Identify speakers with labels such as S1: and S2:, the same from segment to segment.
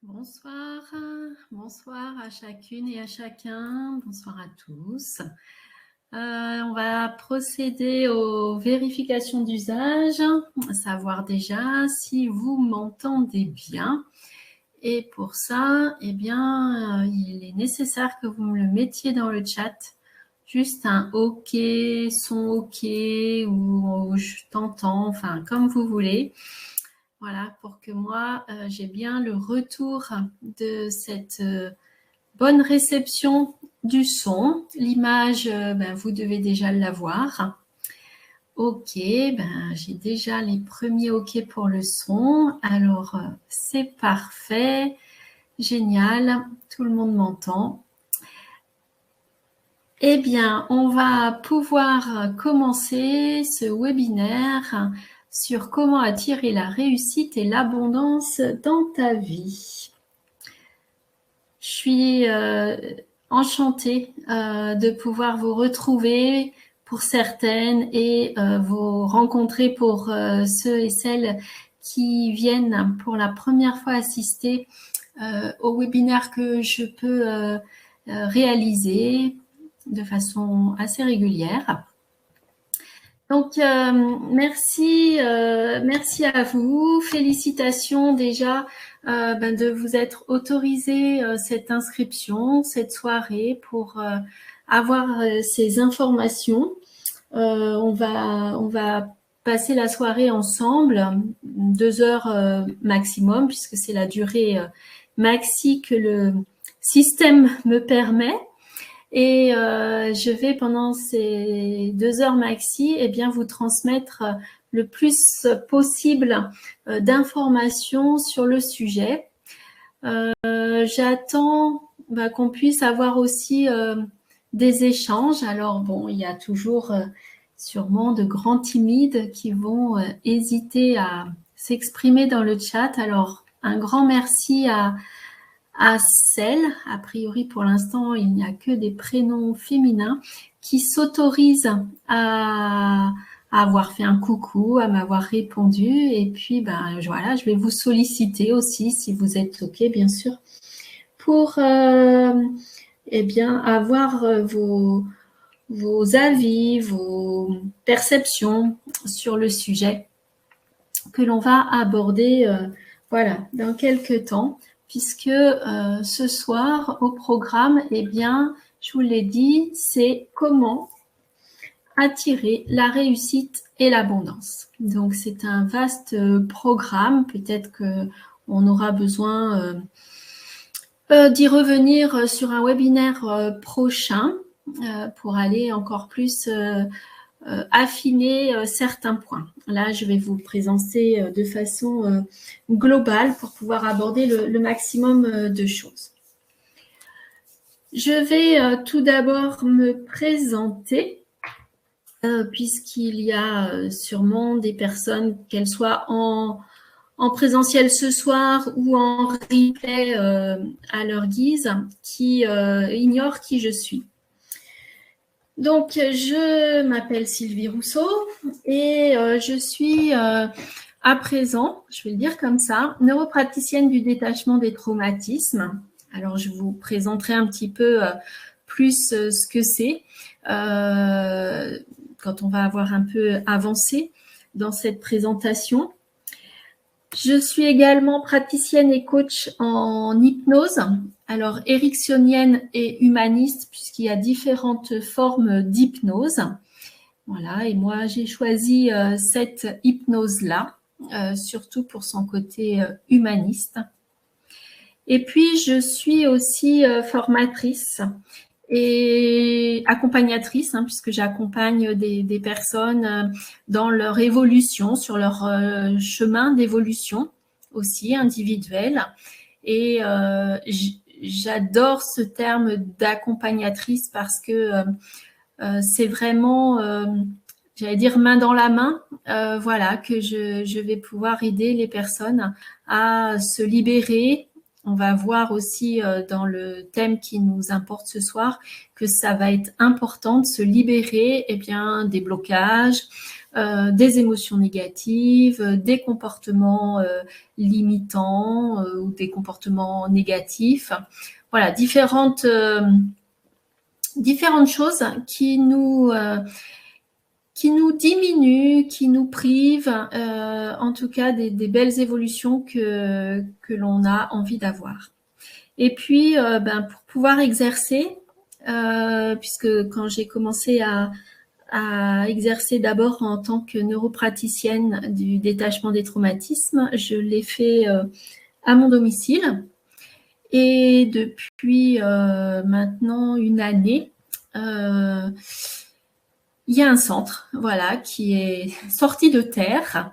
S1: Bonsoir, bonsoir à chacune et à chacun, bonsoir à tous. On va procéder aux vérifications d'usage, savoir déjà si vous m'entendez bien. Et pour ça, eh bien, il est nécessaire que vous me le mettiez dans le chat. Juste un OK, son OK ou je t'entends, enfin comme vous voulez. Voilà, pour que moi, j'ai bien le retour de cette bonne réception du son. L'image, vous devez déjà l'avoir. OK, j'ai déjà les premiers OK pour le son. Alors, c'est parfait, génial, tout le monde m'entend. Eh bien, on va pouvoir commencer ce webinaire sur comment attirer la réussite et l'abondance dans ta vie. Je suis enchantée de pouvoir vous retrouver pour certaines et vous rencontrer pour ceux et celles qui viennent pour la première fois assister au webinaire que je peux réaliser de façon assez régulière. Donc, merci à vous. Félicitations déjà de vous être autorisé cette inscription, cette soirée pour avoir ces informations. On va passer la soirée ensemble, 2 heures maximum, puisque c'est la durée maxi que le système me permet. Et je vais pendant ces 2 heures maxi, vous transmettre le plus possible d'informations sur le sujet. J'attends qu'on puisse avoir aussi des échanges. Alors bon, il y a toujours sûrement de grands timides qui vont hésiter à s'exprimer dans le chat. Alors un grand merci à celles, a priori pour l'instant il n'y a que des prénoms féminins, qui s'autorisent à avoir fait un coucou, à m'avoir répondu. Et puis voilà, je vais vous solliciter aussi, si vous êtes OK bien sûr, pour avoir vos avis, vos perceptions sur le sujet que l'on va aborder dans quelques temps, puisque ce soir au programme, je vous l'ai dit, c'est comment attirer la réussite et l'abondance. Donc c'est un vaste programme, peut-être qu'on aura besoin d'y revenir sur un webinaire prochain pour aller encore plus affiner certains points. Là, je vais vous présenter de façon globale pour pouvoir aborder le maximum de choses. Je vais tout d'abord me présenter, puisqu'il y a sûrement des personnes, qu'elles soient en présentiel ce soir ou en replay à leur guise, qui ignorent qui je suis. Donc, je m'appelle Sylvie Rousseau et je suis à présent, je vais le dire comme ça, neuropraticienne du détachement des traumatismes. Alors, je vous présenterai un petit peu plus ce que c'est quand on va avoir un peu avancé dans cette présentation. Je suis également praticienne et coach en hypnose, alors ericksonienne et humaniste, puisqu'il y a différentes formes d'hypnose. Voilà, et moi j'ai choisi cette hypnose-là, surtout pour son côté humaniste. Et puis je suis aussi formatrice et accompagnatrice, puisque j'accompagne des personnes dans leur évolution, sur leur chemin d'évolution aussi individuel. Et j'adore ce terme d'accompagnatrice parce que c'est vraiment, j'allais dire, main dans la main, que je vais pouvoir aider les personnes à se libérer. On va voir aussi dans le thème qui nous importe ce soir que ça va être important de se libérer des blocages, des émotions négatives, des comportements limitants ou des comportements négatifs. Voilà, différentes choses qui nous diminuent, qui nous privent, en tout cas des belles évolutions que l'on a envie d'avoir. Et puis, pour pouvoir exercer, puisque quand j'ai commencé à exercer d'abord en tant que neuropraticienne du détachement des traumatismes, je l'ai fait à mon domicile. Et depuis maintenant une année, il y a un centre, voilà, qui est sorti de terre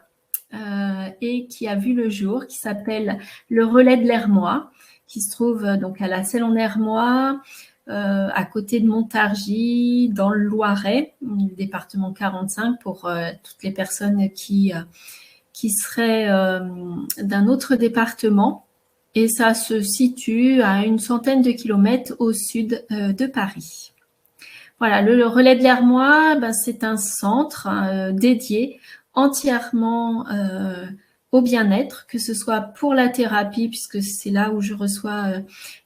S1: et qui a vu le jour, qui s'appelle le Relais de l'Hermois, qui se trouve donc à la Selle-en-Hermois, à côté de Montargis, dans le Loiret, département 45, pour toutes les personnes qui seraient d'un autre département. Et ça se situe à une centaine de kilomètres au sud de Paris. Voilà, le Relais de l'Hermois, c'est un centre dédié entièrement au bien-être, que ce soit pour la thérapie, puisque c'est là où je reçois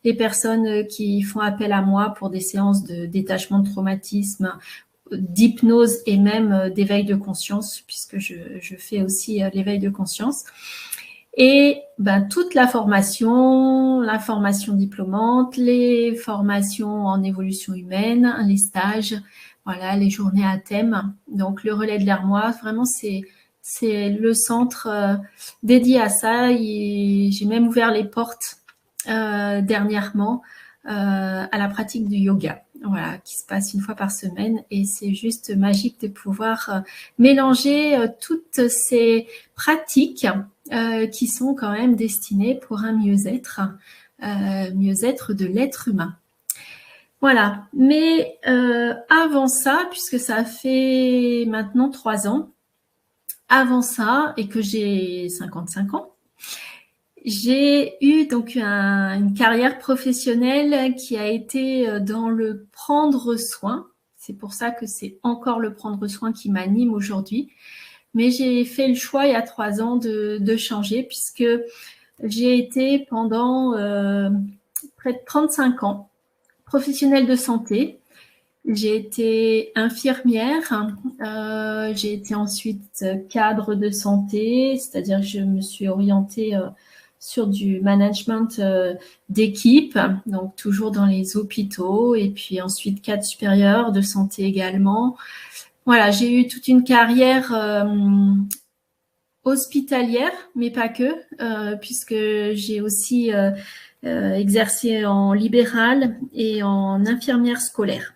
S1: les personnes qui font appel à moi pour des séances de détachement de traumatisme, d'hypnose et même d'éveil de conscience, puisque je fais aussi l'éveil de conscience. Et toute la formation diplômante, les formations en évolution humaine, les stages, voilà, les journées à thème. Donc le Relais de l'Hermois, vraiment c'est le centre dédié à ça. J'ai même ouvert les portes dernièrement à la pratique du yoga, voilà, qui se passe une fois par semaine, et c'est juste magique de pouvoir mélanger toutes ces pratiques qui sont quand même destinées pour un mieux-être de l'être humain. Voilà, mais avant ça, puisque ça fait maintenant 3 ans, avant ça, et que j'ai 55 ans, j'ai eu donc une carrière professionnelle qui a été dans le prendre soin. C'est pour ça que c'est encore le prendre soin qui m'anime aujourd'hui. Mais j'ai fait le choix il y a 3 ans de changer, puisque j'ai été pendant près de 35 ans professionnelle de santé. J'ai été infirmière, j'ai été ensuite cadre de santé, c'est-à-dire que je me suis orientée sur du management d'équipe, donc toujours dans les hôpitaux, et puis ensuite cadre supérieur de santé également. Voilà, j'ai eu toute une carrière hospitalière, mais pas que, puisque j'ai aussi exercé en libéral et en infirmière scolaire.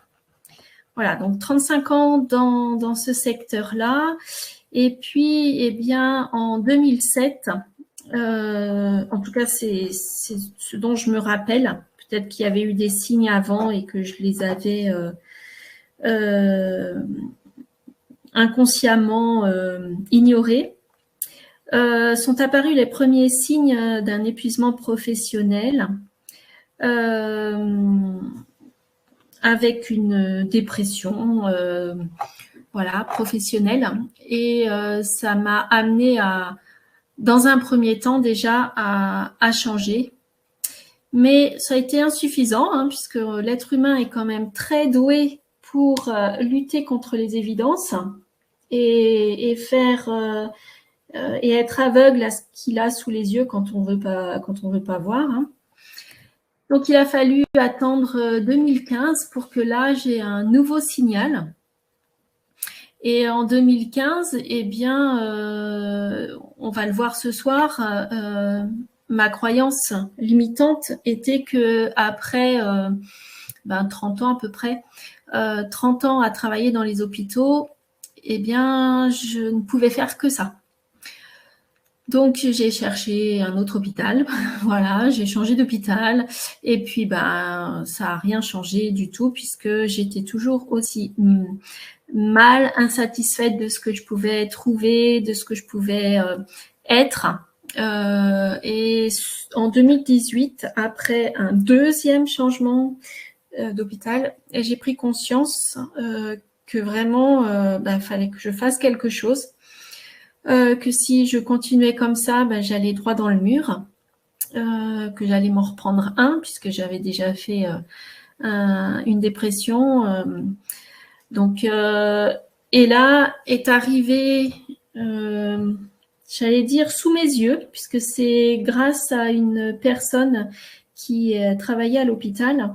S1: Voilà, donc 35 ans dans ce secteur-là. Et puis, eh bien, en 2007, en tout cas, c'est ce dont je me rappelle. Peut-être qu'il y avait eu des signes avant et que je les avais inconsciemment ignorés. Sont apparus les premiers signes d'un épuisement professionnel avec une dépression voilà, professionnelle. Et ça m'a amené dans un premier temps déjà à changer. Mais ça a été insuffisant, hein, puisque l'être humain est quand même très doué pour lutter contre les évidences et faire et être aveugle à ce qu'il a sous les yeux quand on veut pas voir. Hein. Donc il a fallu attendre 2015 pour que là j'ai un nouveau signal. Et en 2015, eh bien, on va le voir ce soir, ma croyance limitante était que après 30 ans à peu près, 30 ans à travailler dans les hôpitaux, eh bien, je ne pouvais faire que ça. Donc, j'ai cherché un autre hôpital. Voilà, j'ai changé d'hôpital. Et puis, ça n'a rien changé du tout puisque j'étais toujours aussi mal, insatisfaite de ce que je pouvais trouver, de ce que je pouvais être. Et en 2018, après un deuxième changement d'hôpital, j'ai pris conscience que vraiment, fallait que je fasse quelque chose, que si je continuais comme ça, j'allais droit dans le mur, que j'allais m'en reprendre un, puisque j'avais déjà fait une dépression. Donc, et là est arrivé, j'allais dire sous mes yeux, puisque c'est grâce à une personne qui travaillait à l'hôpital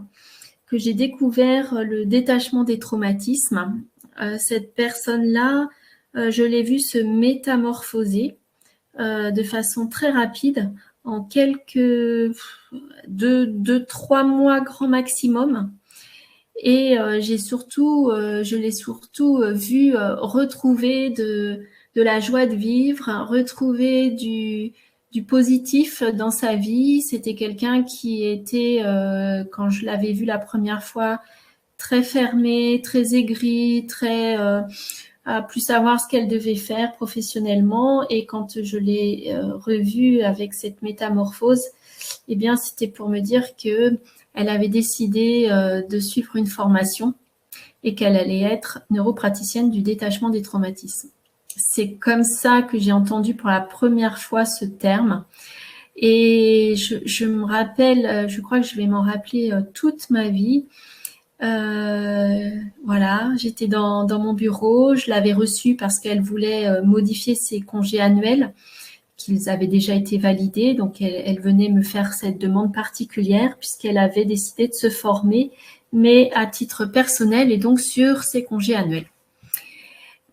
S1: que j'ai découvert le détachement des traumatismes. Cette personne-là, je l'ai vue se métamorphoser de façon très rapide, en quelques 2-3 mois grand maximum. Et je l'ai surtout vu retrouver de la joie de vivre, retrouver du positif dans sa vie. C'était quelqu'un qui était, quand je l'avais vu la première fois, très fermé, très aigri, très à plus savoir ce qu'elle devait faire professionnellement. Et quand je l'ai revue avec cette métamorphose, eh bien, c'était pour me dire que elle avait décidé de suivre une formation et qu'elle allait être neuropraticienne du détachement des traumatismes. C'est comme ça que j'ai entendu pour la première fois ce terme. Et je me rappelle, je crois que je vais m'en rappeler toute ma vie. Voilà, j'étais dans mon bureau, je l'avais reçue parce qu'elle voulait modifier ses congés annuels qu'ils avaient déjà été validés. Donc, elle venait me faire cette demande particulière puisqu'elle avait décidé de se former, mais à titre personnel et donc sur ses congés annuels,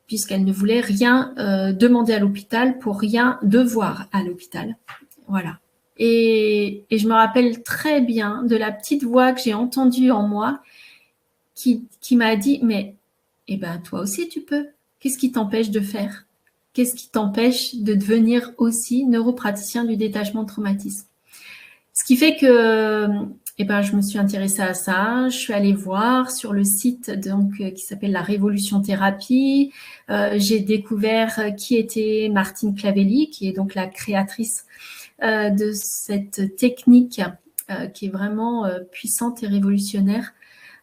S1: puisqu'elle ne voulait rien demander à l'hôpital pour rien devoir à l'hôpital. Voilà. Et je me rappelle très bien de la petite voix que j'ai entendue en moi qui m'a dit « Mais toi aussi, tu peux. Qu'est-ce qui t'empêche de faire ? Qu'est-ce qui t'empêche de devenir aussi neuropraticien du détachement de traumatisme ?» Ce qui fait que je me suis intéressée à ça. Je suis allée voir sur le site qui s'appelle La Révolution Thérapie. J'ai découvert qui était Martine Clavelli, qui est donc la créatrice de cette technique qui est vraiment puissante et révolutionnaire.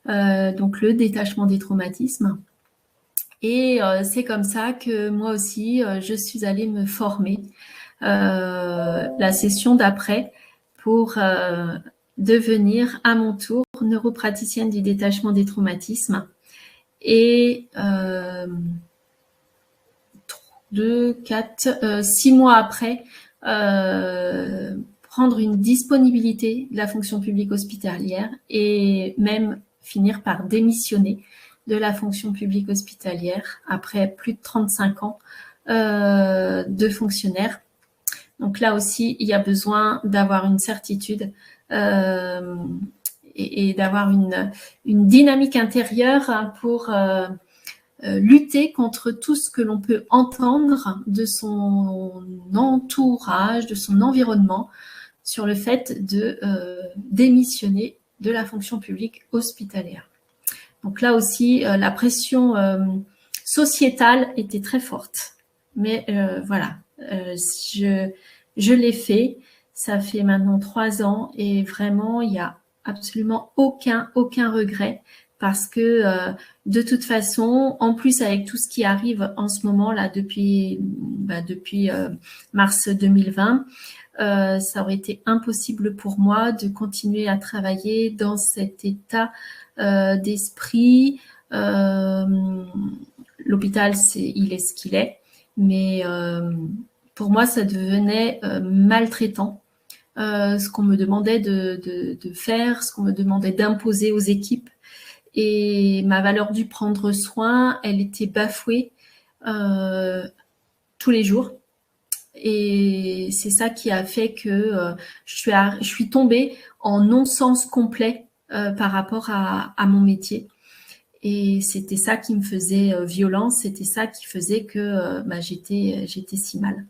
S1: Donc le détachement des traumatismes. Et c'est comme ça que moi aussi, je suis allée me former la session d'après pour devenir à mon tour neuropraticienne du détachement des traumatismes. Et 6 mois après, prendre une disponibilité de la fonction publique hospitalière et même finir par démissionner de la fonction publique hospitalière après plus de 35 ans de fonctionnaire. Donc là aussi, il y a besoin d'avoir une certitude et d'avoir une dynamique intérieure pour lutter contre tout ce que l'on peut entendre de son entourage, de son environnement, sur le fait de démissionner de la fonction publique hospitalière. Donc là aussi, la pression sociétale était très forte. Mais voilà, je l'ai fait. Ça fait maintenant 3 ans et vraiment, il n'y a absolument aucun regret parce que de toute façon, en plus avec tout ce qui arrive en ce moment là depuis mars 2020, ça aurait été impossible pour moi de continuer à travailler dans cet état d'esprit. L'hôpital, il est ce qu'il est, mais pour moi, ça devenait maltraitant. Ce qu'on me demandait de faire, ce qu'on me demandait d'imposer aux équipes. Et ma valeur du prendre soin, elle était bafouée tous les jours. Et c'est ça qui a fait que je suis tombée en non-sens complet par rapport à mon métier. Et c'était ça qui me faisait violence, c'était ça qui faisait que j'étais si mal.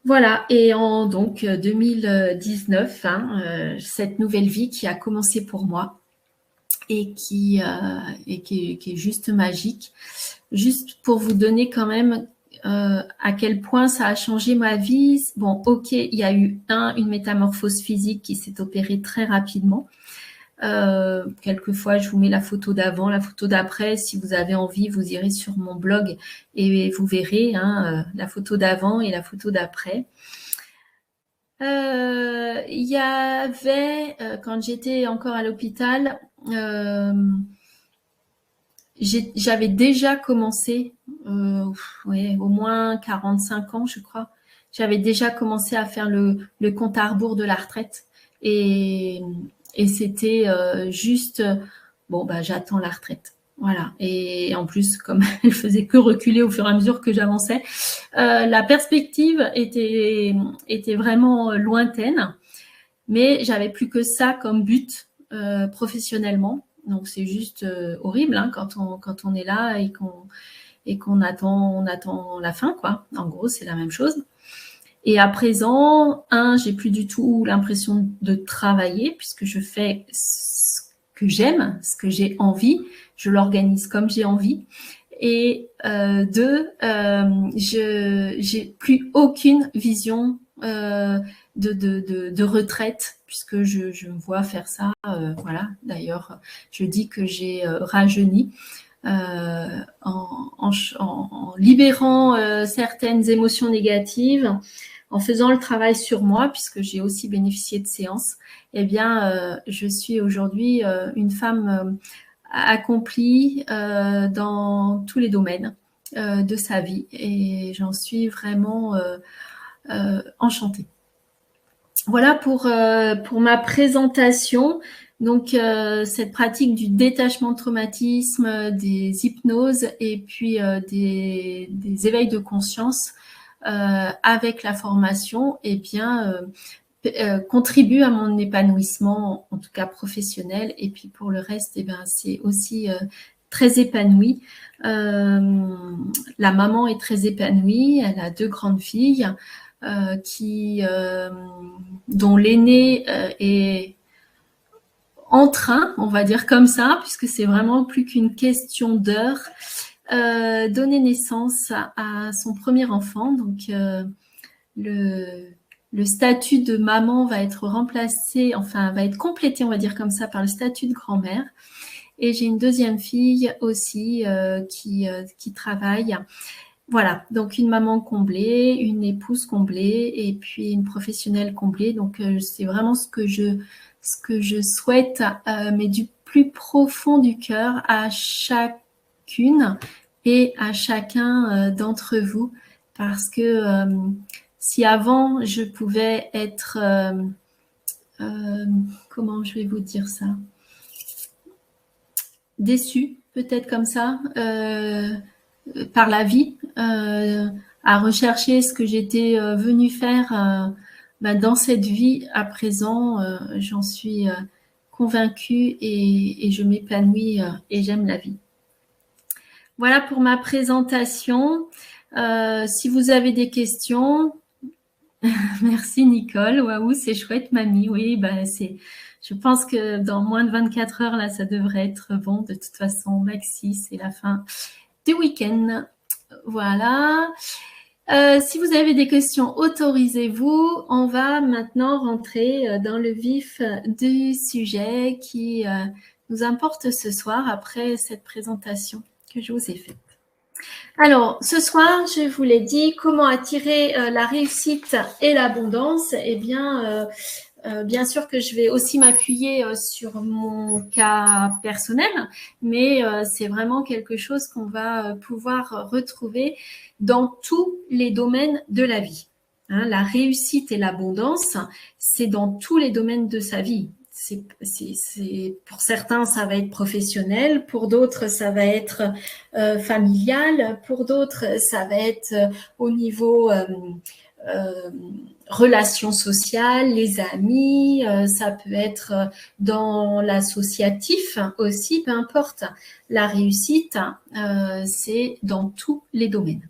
S1: Voilà, et en donc 2019, cette nouvelle vie qui a commencé pour moi et qui est juste magique. Juste pour vous donner quand même à quel point ça a changé ma vie. Bon, ok, il y a eu une métamorphose physique qui s'est opérée très rapidement. Quelquefois, je vous mets la photo d'avant, la photo d'après. Si vous avez envie, vous irez sur mon blog et vous verrez la photo d'avant et la photo d'après. Il y avait, quand j'étais encore à l'hôpital, j'avais déjà commencé, au moins 45 ans, je crois. J'avais déjà commencé à faire le compte à rebours de la retraite. Et c'était juste, j'attends la retraite. Voilà. Et en plus, comme elle faisait que reculer au fur et à mesure que j'avançais, la perspective était vraiment lointaine. Mais j'avais plus que ça comme but professionnellement. Donc c'est juste horrible quand on est là et qu'on attend la fin, quoi. En gros, c'est la même chose. Et à présent, j'ai plus du tout l'impression de travailler puisque je fais ce que j'aime, ce que j'ai envie, je l'organise comme j'ai envie. Et j'ai plus aucune vision de retraite puisque je me vois faire ça. Voilà. D'ailleurs, je dis que j'ai rajeuni en libérant certaines émotions négatives, en faisant le travail sur moi, puisque j'ai aussi bénéficié de séances. Eh bien, je suis aujourd'hui une femme accomplie dans tous les domaines de sa vie et j'en suis vraiment enchantée. Voilà pour ma présentation. Donc, cette pratique du détachement de traumatisme, des hypnoses et puis des éveils de conscience avec la formation, eh bien, contribue à mon épanouissement, en tout cas professionnel. Et puis pour le reste, eh bien, c'est aussi très épanoui. La maman est très épanouie. Elle a 2 grandes filles dont l'aînée est en train, on va dire comme ça, puisque c'est vraiment plus qu'une question d'heure, donner naissance à son premier enfant. Donc, le statut de maman va être remplacé, enfin, va être complété, on va dire comme ça, par le statut de grand-mère. Et j'ai une deuxième fille aussi qui travaille. Voilà, donc une maman comblée, une épouse comblée et puis une professionnelle comblée. Donc, c'est vraiment ce que je souhaite, mais du plus profond du cœur à chacune et à chacun d'entre vous. Parce que si avant, je pouvais être... comment je vais vous dire ça? Déçue, peut-être comme ça, par la vie, à rechercher ce que j'étais venue faire dans cette vie. À présent, j'en suis convaincue et je m'épanouis et j'aime la vie. Voilà pour ma présentation. Si vous avez des questions, merci Nicole. Waouh, c'est chouette, mamie. Oui, je pense que dans moins de 24 heures, là, ça devrait être bon. De toute façon, Maxi, c'est la fin du week-end. Voilà. Si vous avez des questions, autorisez-vous. On va maintenant rentrer dans le vif du sujet qui nous importe ce soir après cette présentation que je vous ai faite. Alors, ce soir, je vous l'ai dit, comment attirer la réussite et l'abondance. Eh bien, bien sûr que je vais aussi m'appuyer sur mon cas personnel, mais c'est vraiment quelque chose qu'on va pouvoir retrouver dans tous les domaines de la vie. La réussite et l'abondance, c'est dans tous les domaines de sa vie. Pour certains, ça va être professionnel, pour d'autres, ça va être familial, pour d'autres, ça va être au niveau relations sociales, les amis, ça peut être dans l'associatif aussi, peu importe. La réussite, c'est dans tous les domaines.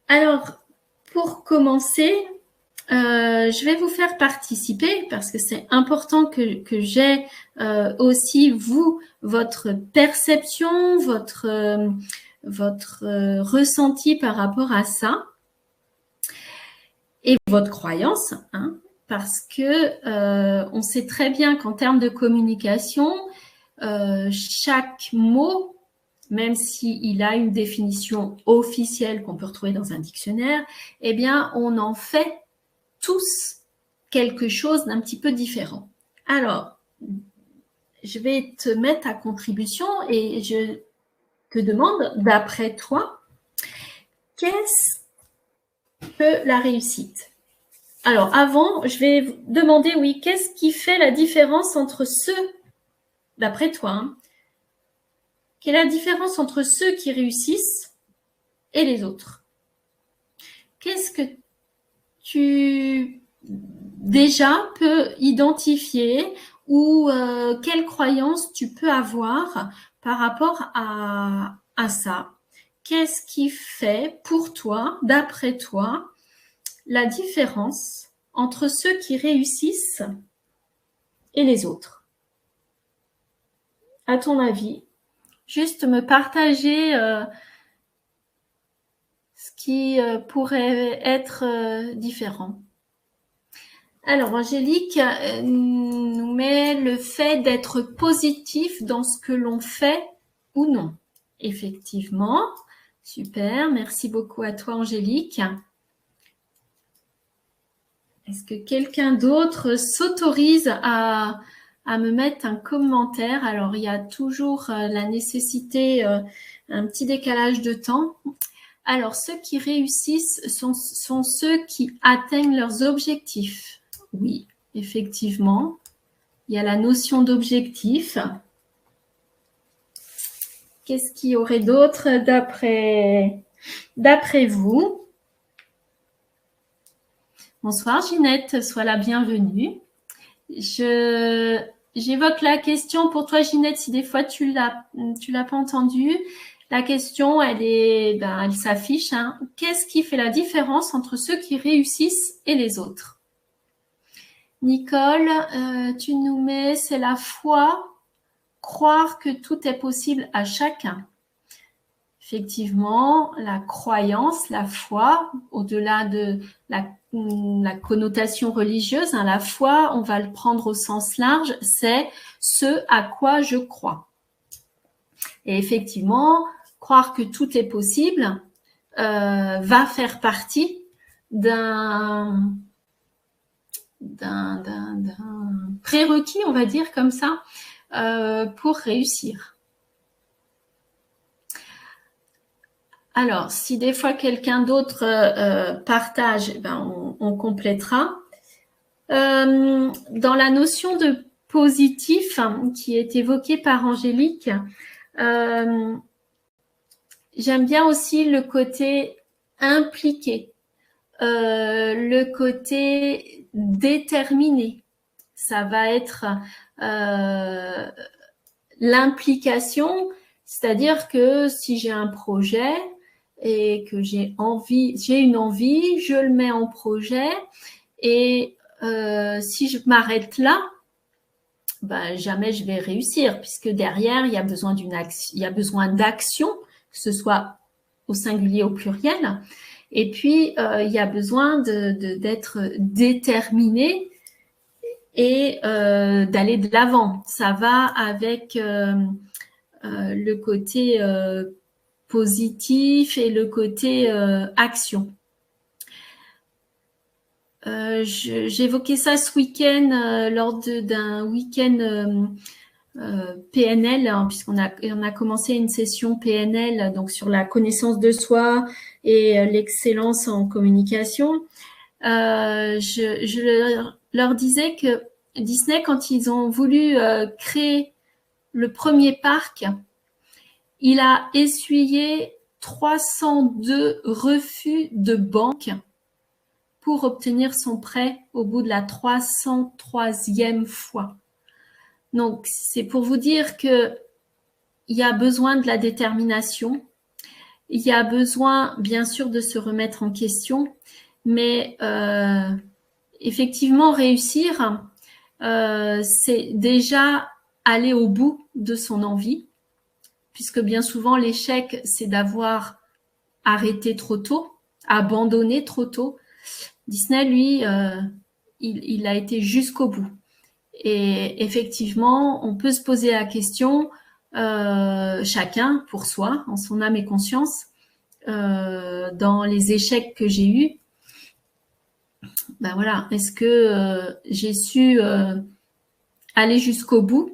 S1: Alors, pour commencer, je vais vous faire participer parce que c'est important que j'ai aussi, vous, votre perception, votre ressenti par rapport à ça et votre croyance, parce que on sait très bien qu'en termes de communication, chaque mot, même s'il a une définition officielle qu'on peut retrouver dans un dictionnaire, eh bien, on en fait tous quelque chose d'un petit peu différent. Alors, je vais te mettre à contribution et je te demande, d'après toi, qu'est-ce que la réussite? Alors, avant, je vais vous demander, oui, qu'est-ce qui fait la différence entre ceux, d'après toi, hein, quelle est la différence entre ceux qui réussissent et les autres? Qu'est-ce que tu déjà peux identifier ou quelles croyances tu peux avoir par rapport à ça? Qu'est-ce qui fait pour toi, d'après toi, la différence entre ceux qui réussissent et les autres? À ton avis, juste me partager ce qui pourrait être différent. Alors, Angélique nous met le fait d'être positif dans ce que l'on fait ou non. Effectivement, super, merci beaucoup à toi, Angélique. Est-ce que quelqu'un d'autre s'autorise à me mettre un commentaire? Alors, il y a toujours la nécessité, un petit décalage de temps. Alors, ceux qui réussissent sont ceux qui atteignent leurs objectifs. Oui, effectivement. Il y a la notion d'objectif. Qu'est-ce qu'il y aurait d'autre d'après vous? Bonsoir Ginette, sois la bienvenue. J'évoque la question pour toi Ginette, si des fois tu l'as pas entendue. La question, elle s'affiche. Hein. Qu'est-ce qui fait la différence entre ceux qui réussissent et les autres? Nicole, tu nous mets, c'est la foi, croire que tout est possible à chacun. Effectivement, la croyance, la foi, au-delà de la connotation religieuse, hein, la foi, on va le prendre au sens large, c'est ce à quoi je crois. Et effectivement, croire que tout est possible va faire partie d'un prérequis, on va dire comme ça, pour réussir. Alors, si des fois quelqu'un d'autre partage, on complétera. Dans la notion de positif qui est évoquée par Angélique, j'aime bien aussi le côté impliqué, le côté déterminé. Ça va être l'implication, c'est-à-dire que si j'ai un projet et que j'ai une envie, je le mets en projet et si je m'arrête là, jamais je vais réussir puisque derrière il y a besoin d'action, que ce soit au singulier ou au pluriel. Et puis il y a besoin d'être déterminé et d'aller de l'avant. Ça va avec le côté positif et le côté action. J'évoquais ça ce week-end lors d'un week-end PNL, hein, puisqu'on a commencé une session PNL donc sur la connaissance de soi et l'excellence en communication. Je leur disais que Disney, quand ils ont voulu créer le premier parc, il a essuyé 302 refus de banque pour obtenir son prêt au bout de la 303e fois. Donc, c'est pour vous dire qu'il y a besoin de la détermination, il y a besoin, bien sûr, de se remettre en question, mais effectivement, réussir, c'est déjà aller au bout de son envie, puisque bien souvent, l'échec, c'est d'avoir arrêté trop tôt, abandonné trop tôt. Disney, lui, il a été jusqu'au bout. Et effectivement, on peut se poser la question, chacun pour soi, en son âme et conscience, dans les échecs que j'ai eus, ben voilà, est-ce que j'ai su aller jusqu'au bout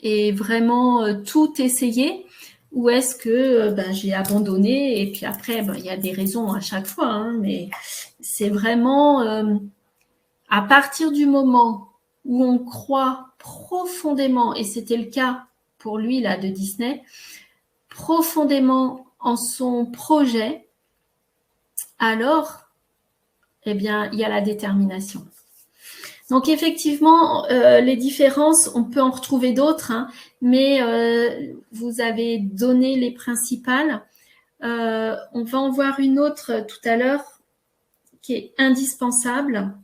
S1: et vraiment tout essayer, ou est-ce que j'ai abandonné et puis après, il y a des raisons à chaque fois, hein, mais c'est vraiment à partir du moment où on croit profondément, et c'était le cas pour lui là de Disney, profondément en son projet, alors, eh bien, il y a la détermination. Donc effectivement, les différences, on peut en retrouver d'autres, hein, mais vous avez donné les principales. On va en voir une autre tout à l'heure qui est indispensable.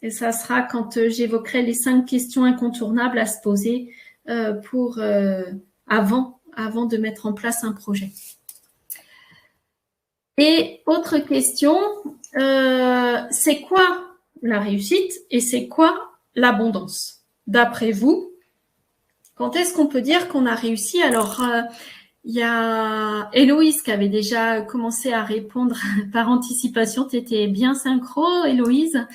S1: Et ça sera quand j'évoquerai les 5 questions incontournables à se poser pour avant de mettre en place un projet. Et autre question, c'est quoi la réussite et c'est quoi l'abondance? D'après vous, quand est-ce qu'on peut dire qu'on a réussi? Alors, il y a Héloïse qui avait déjà commencé à répondre par anticipation. Tu étais bien synchro, Héloïse.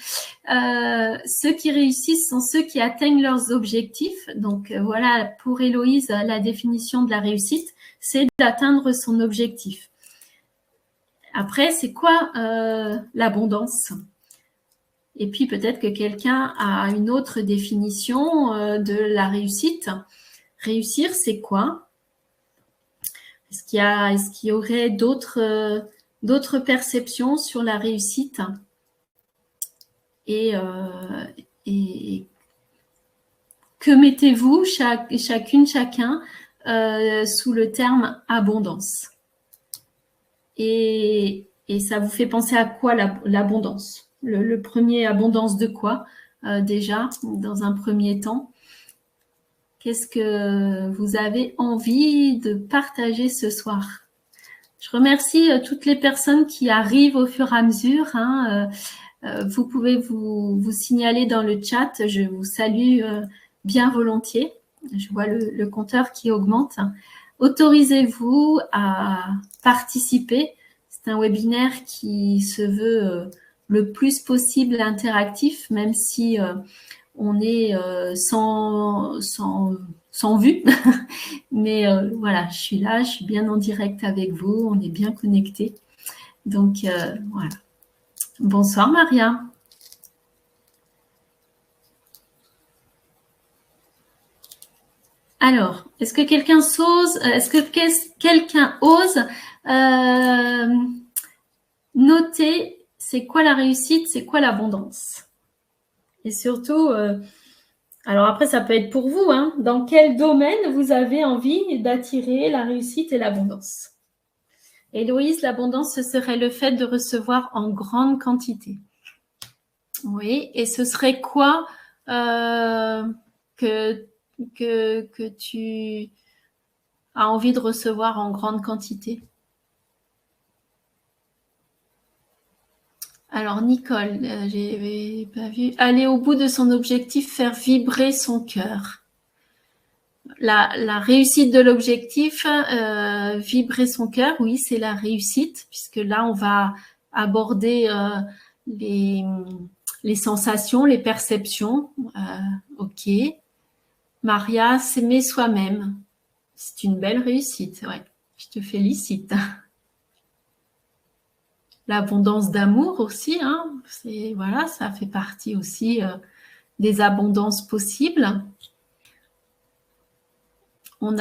S1: Ceux qui réussissent sont ceux qui atteignent leurs objectifs. Donc, voilà, pour Héloïse, la définition de la réussite, c'est d'atteindre son objectif. Après, c'est quoi l'abondance? Et puis, peut-être que quelqu'un a une autre définition de la réussite. Réussir, c'est quoi? Est-ce qu'il y aurait d'autres perceptions sur la réussite? Et que mettez-vous chacune, chacun sous le terme abondance? Et ça vous fait penser à quoi l'abondance? Le premier, abondance de quoi déjà, dans un premier temps? Qu'est-ce que vous avez envie de partager ce soir? Je remercie toutes les personnes qui arrivent au fur et à mesure. Hein. Vous pouvez vous signaler dans le chat. Je vous salue bien volontiers. Je vois le compteur qui augmente. Autorisez-vous à participer. C'est un webinaire qui se veut le plus possible interactif, même si on est sans vue. Mais voilà, je suis là, je suis bien en direct avec vous, on est bien connectés. Donc voilà. Bonsoir Maria. Alors, est-ce que quelqu'un ose noter c'est quoi la réussite, c'est quoi l'abondance? Et surtout, alors après ça peut être pour vous, hein, dans quel domaine vous avez envie d'attirer la réussite et l'abondance? Héloïse, l'abondance, ce serait le fait de recevoir en grande quantité. Oui, et ce serait quoi que tu as envie de recevoir en grande quantité? Alors, Nicole, j'ai pas vu. Aller au bout de son objectif, faire vibrer son cœur. La réussite de l'objectif, vibrer son cœur, oui, c'est la réussite, puisque là, on va aborder les sensations, les perceptions. Ok. Maria, s'aimer soi-même. C'est une belle réussite, ouais. Je te félicite. L'abondance d'amour aussi, hein. Voilà, ça fait partie aussi des abondances possibles. On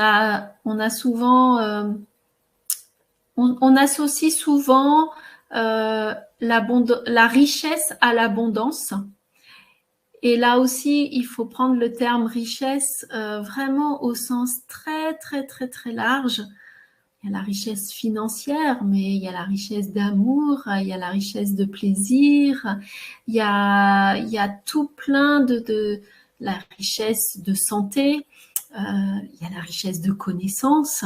S1: associe souvent la richesse à l'abondance. Et là aussi, il faut prendre le terme richesse vraiment au sens très, très, très, très large. Il y a la richesse financière, mais il y a la richesse d'amour, il y a la richesse de plaisir, il y a tout plein de la richesse de santé, il y a la richesse de connaissances,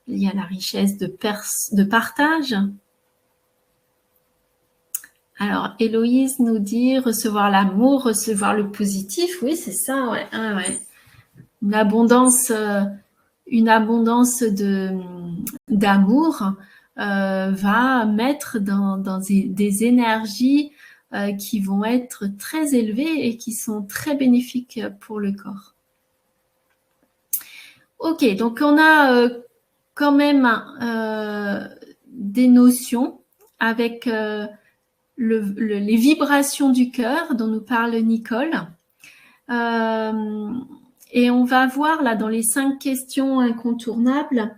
S1: il y a la richesse de partage. Alors, Héloïse nous dit recevoir l'amour, recevoir le positif. Oui, c'est ça, ouais. Ah, ouais. Une abondance d'amour va mettre dans des énergies qui vont être très élevées et qui sont très bénéfiques pour le corps. Ok, donc on a quand même des notions avec les vibrations du cœur dont nous parle Nicole. Et on va voir là dans les 5 questions incontournables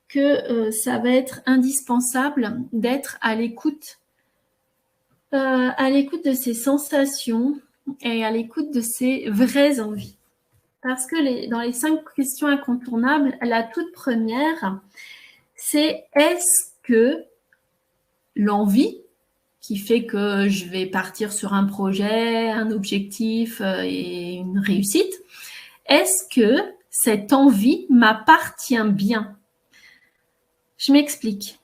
S1: que ça va être indispensable d'être à l'écoute de ses sensations et à l'écoute de ses vraies envies. Parce que dans les 5 questions incontournables, la toute première, c'est est-ce que l'envie qui fait que je vais partir sur un projet, un objectif et une réussite, est-ce que cette envie m'appartient bien? Je m'explique.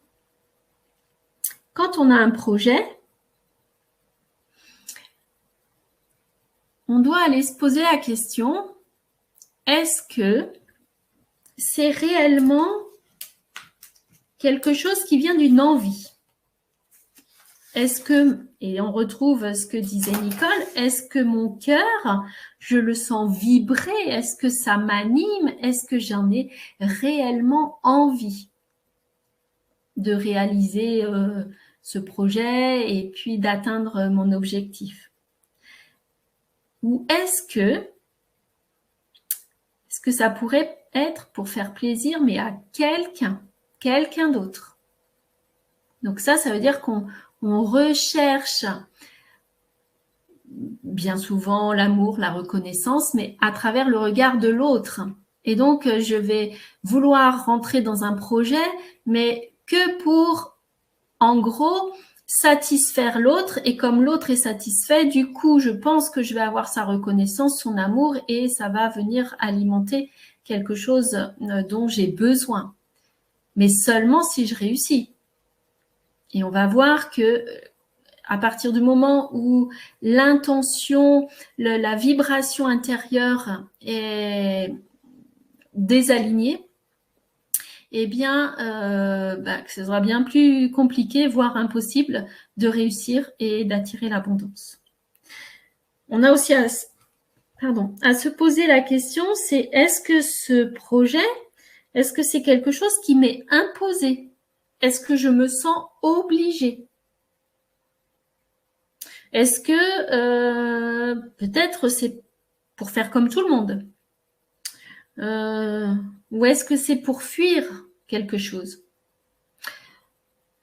S1: Quand on a un projet, on doit aller se poser la question, est-ce que c'est réellement quelque chose qui vient d'une envie? Est-ce que, et on retrouve ce que disait Nicole, est-ce que mon cœur, je le sens vibrer? Est-ce que ça m'anime? Est-ce que j'en ai réellement envie de réaliser ce projet et puis d'atteindre mon objectif? Ou est-ce que ça pourrait être pour faire plaisir, mais à quelqu'un d'autre? Donc ça veut dire qu'on recherche bien souvent l'amour, la reconnaissance, mais à travers le regard de l'autre. Et donc, je vais vouloir rentrer dans un projet, mais que pour, en gros, satisfaire l'autre. Et comme l'autre est satisfait, du coup, je pense que je vais avoir sa reconnaissance, son amour, et ça va venir alimenter quelque chose dont j'ai besoin. Mais seulement si je réussis. Et on va voir que à partir du moment où l'intention, la vibration intérieure est désalignée, eh bien, ce sera bien plus compliqué, voire impossible, de réussir et d'attirer l'abondance. On a aussi à se poser la question, c'est est-ce que ce projet, est-ce que c'est quelque chose qui m'est imposé? Est-ce que je me sens obligée? Est-ce que peut-être c'est pour faire comme tout le monde? Ou est-ce que c'est pour fuir quelque chose?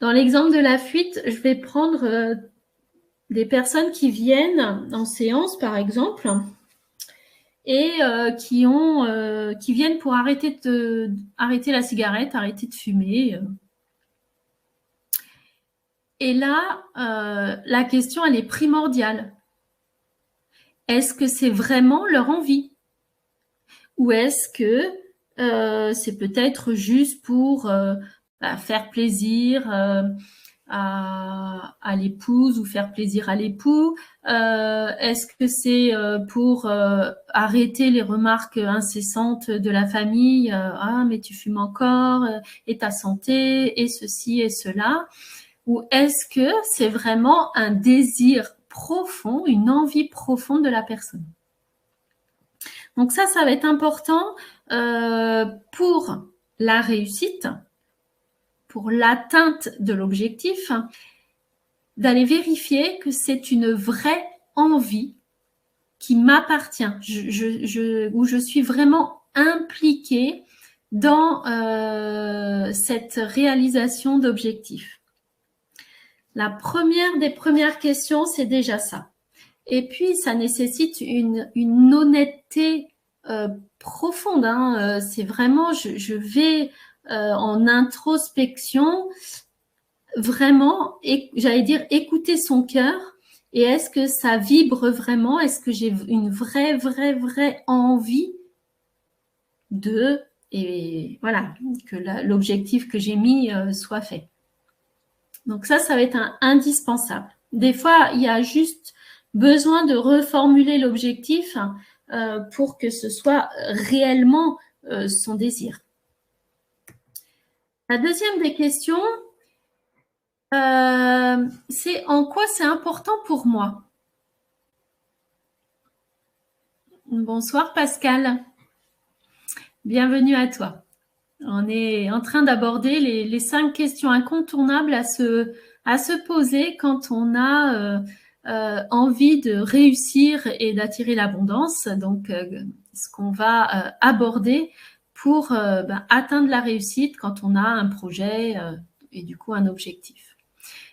S1: Dans l'exemple de la fuite, je vais prendre des personnes qui viennent en séance, par exemple, et qui viennent pour arrêter la cigarette, arrêter de fumer. Et là, la question, elle est primordiale. Est-ce que c'est vraiment leur envie? Ou est-ce que c'est peut-être juste pour faire plaisir à l'épouse ou faire plaisir à l'époux? Est-ce que c'est pour arrêter les remarques incessantes de la famille? Ah, mais tu fumes encore, et ta santé, et ceci et cela? Ou est-ce que c'est vraiment un désir profond, une envie profonde de la personne? Donc ça va être important pour la réussite, pour l'atteinte de l'objectif, d'aller vérifier que c'est une vraie envie qui m'appartient, où je suis vraiment impliquée dans cette réalisation d'objectifs. La première des premières questions, c'est déjà ça. Et puis, ça nécessite une honnêteté profonde. C'est vraiment, je vais en introspection, vraiment, j'allais dire, écouter son cœur. Et est-ce que ça vibre vraiment? Est-ce que j'ai une vraie envie et voilà, que l'objectif que j'ai mis soit fait? Donc ça va être indispensable. Des fois, il y a juste besoin de reformuler l'objectif pour que ce soit réellement son désir. La deuxième des questions, c'est en quoi c'est important pour moi. Bonsoir Pascal, bienvenue à toi. On est en train d'aborder les 5 questions incontournables à se poser quand on a envie de réussir et d'attirer l'abondance. Donc, ce qu'on va aborder pour atteindre la réussite quand on a un projet et du coup un objectif.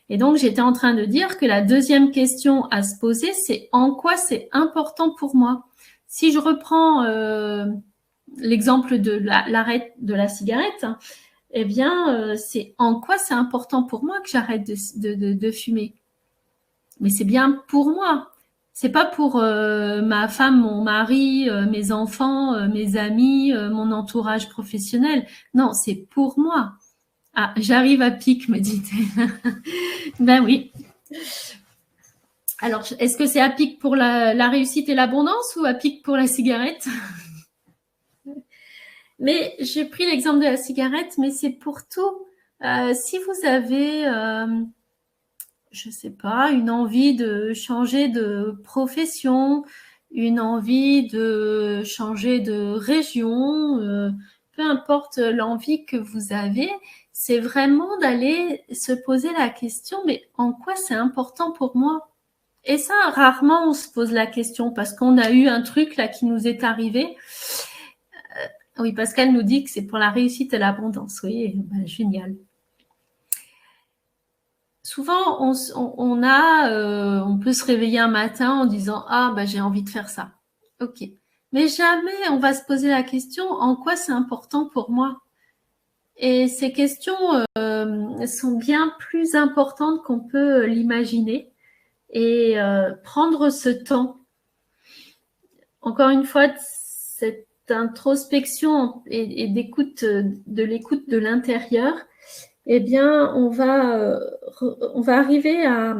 S1: Et donc, j'étais en train de dire que la deuxième question à se poser, c'est en quoi c'est important pour moi. Si je reprends l'exemple de l'arrêt de la cigarette, eh bien, c'est en quoi c'est important pour moi que j'arrête de fumer. Mais c'est bien pour moi. C'est pas pour ma femme, mon mari, mes enfants, mes amis, mon entourage professionnel. Non, c'est pour moi. Ah, j'arrive à pic, me dit-elle. Ben oui. Alors, est-ce que c'est à pic pour la réussite et l'abondance ou à pic pour la cigarette? Mais j'ai pris l'exemple de la cigarette, mais c'est pour tout. Si vous avez, je sais pas, une envie de changer de profession, une envie de changer de région, peu importe l'envie que vous avez, c'est vraiment d'aller se poser la question, mais en quoi c'est important pour moi? Et ça, rarement on se pose la question parce qu'on a eu un truc là qui nous est arrivé. Oui, Pascal nous dit que c'est pour la réussite et l'abondance. Oui, ben, génial. Souvent, on peut se réveiller un matin en disant « Ah, ben, j'ai envie de faire ça. » Ok. Mais jamais on va se poser la question « En quoi c'est important pour moi ?» Et ces questions sont bien plus importantes qu'on peut l'imaginer. Et prendre ce temps, encore une fois, cette introspection et d'écoute, de l'écoute de l'intérieur, eh bien, on va arriver à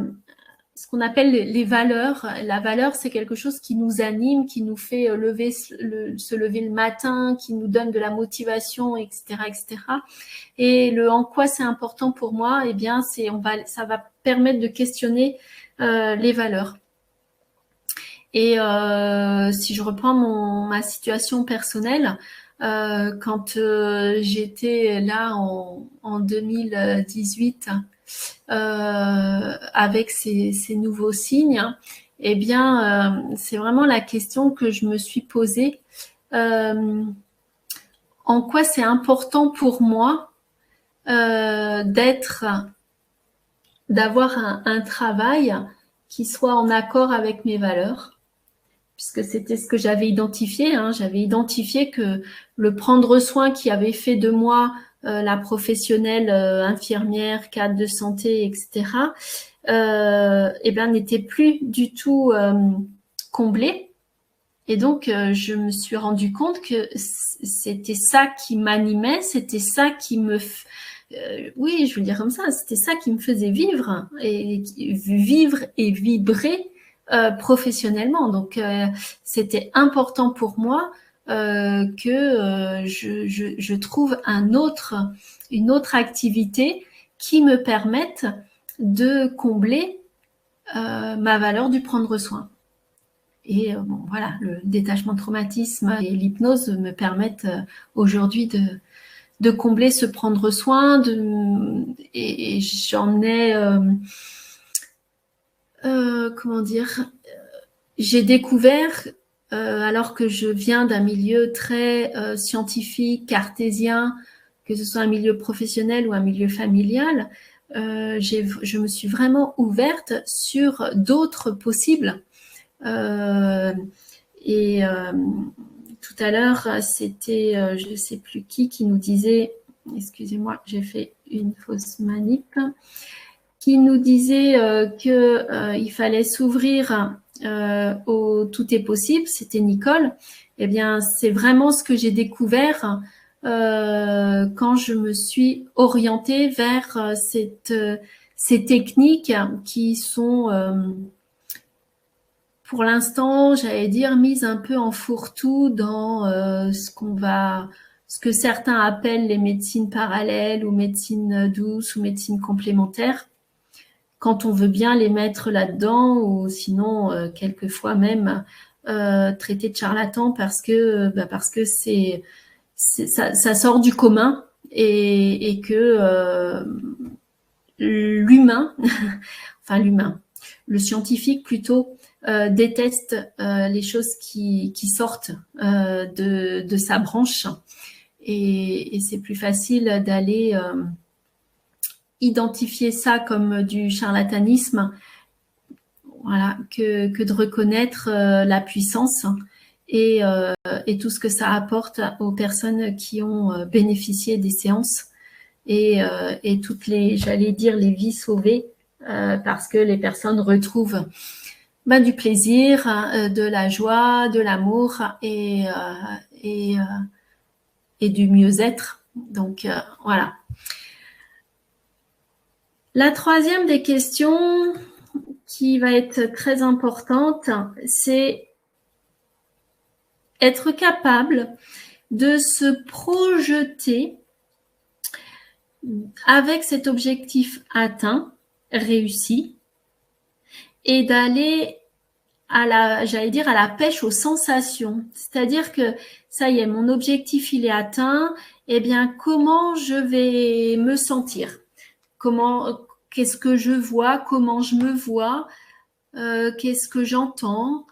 S1: ce qu'on appelle les valeurs. La valeur, c'est quelque chose qui nous anime, qui nous fait se lever le matin, qui nous donne de la motivation, etc., etc. Et le en quoi c'est important pour moi, eh bien, ça va permettre de questionner les valeurs. Et si je reprends ma situation personnelle, quand j'étais là en 2018 avec ces nouveaux signes, eh bien, c'est vraiment la question que je me suis posée. En quoi c'est important pour moi d'avoir un travail qui soit en accord avec mes valeurs, puisque c'était ce que j'avais identifié. J'avais identifié que le prendre soin qui avait fait de moi la professionnelle infirmière, cadre de santé, etc., eh ben, n'était plus du tout comblé. Et donc, je me suis rendu compte que c'était ça qui m'animait, c'était ça qui me... oui, je veux le dire comme ça, c'était ça qui me faisait vivre et vibrer professionnellement. Donc, c'était important pour moi que je trouve une autre activité qui me permette de combler ma valeur du prendre soin. Et bon, voilà, le détachement de traumatisme et l'hypnose me permettent aujourd'hui de combler ce prendre soin. Et j'en ai... comment dire, j'ai découvert, alors que je viens d'un milieu très scientifique, cartésien, que ce soit un milieu professionnel ou un milieu familial, je me suis vraiment ouverte sur d'autres possibles. Et tout à l'heure, c'était, je ne sais plus qui nous disait, excusez-moi, j'ai fait une fausse manip, qui nous disait qu'il fallait s'ouvrir au tout est possible, c'était Nicole. Eh bien, c'est vraiment ce que j'ai découvert quand je me suis orientée vers ces techniques qui sont, pour l'instant, j'allais dire, mises un peu en fourre-tout dans ce que certains appellent les médecines parallèles ou médecines douces ou médecines complémentaires, quand on veut bien les mettre là-dedans, ou sinon, quelquefois même traiter de charlatan parce que ça sort du commun et que l'humain, enfin l'humain, le scientifique plutôt, déteste les choses qui sortent de sa branche. Et c'est plus facile d'aller identifier ça comme du charlatanisme, voilà, que de reconnaître la puissance et tout ce que ça apporte aux personnes qui ont bénéficié des séances et toutes les, j'allais dire, les vies sauvées, parce que les personnes retrouvent du plaisir, de la joie, de l'amour et du mieux-être. Donc voilà. La troisième des questions qui va être très importante, c'est être capable de se projeter avec cet objectif atteint, réussi, et d'aller à la pêche aux sensations. C'est-à-dire que ça y est, mon objectif il est atteint, eh bien comment je vais me sentir? Qu'est-ce que je vois? Comment je me vois? Qu'est-ce que j'entends?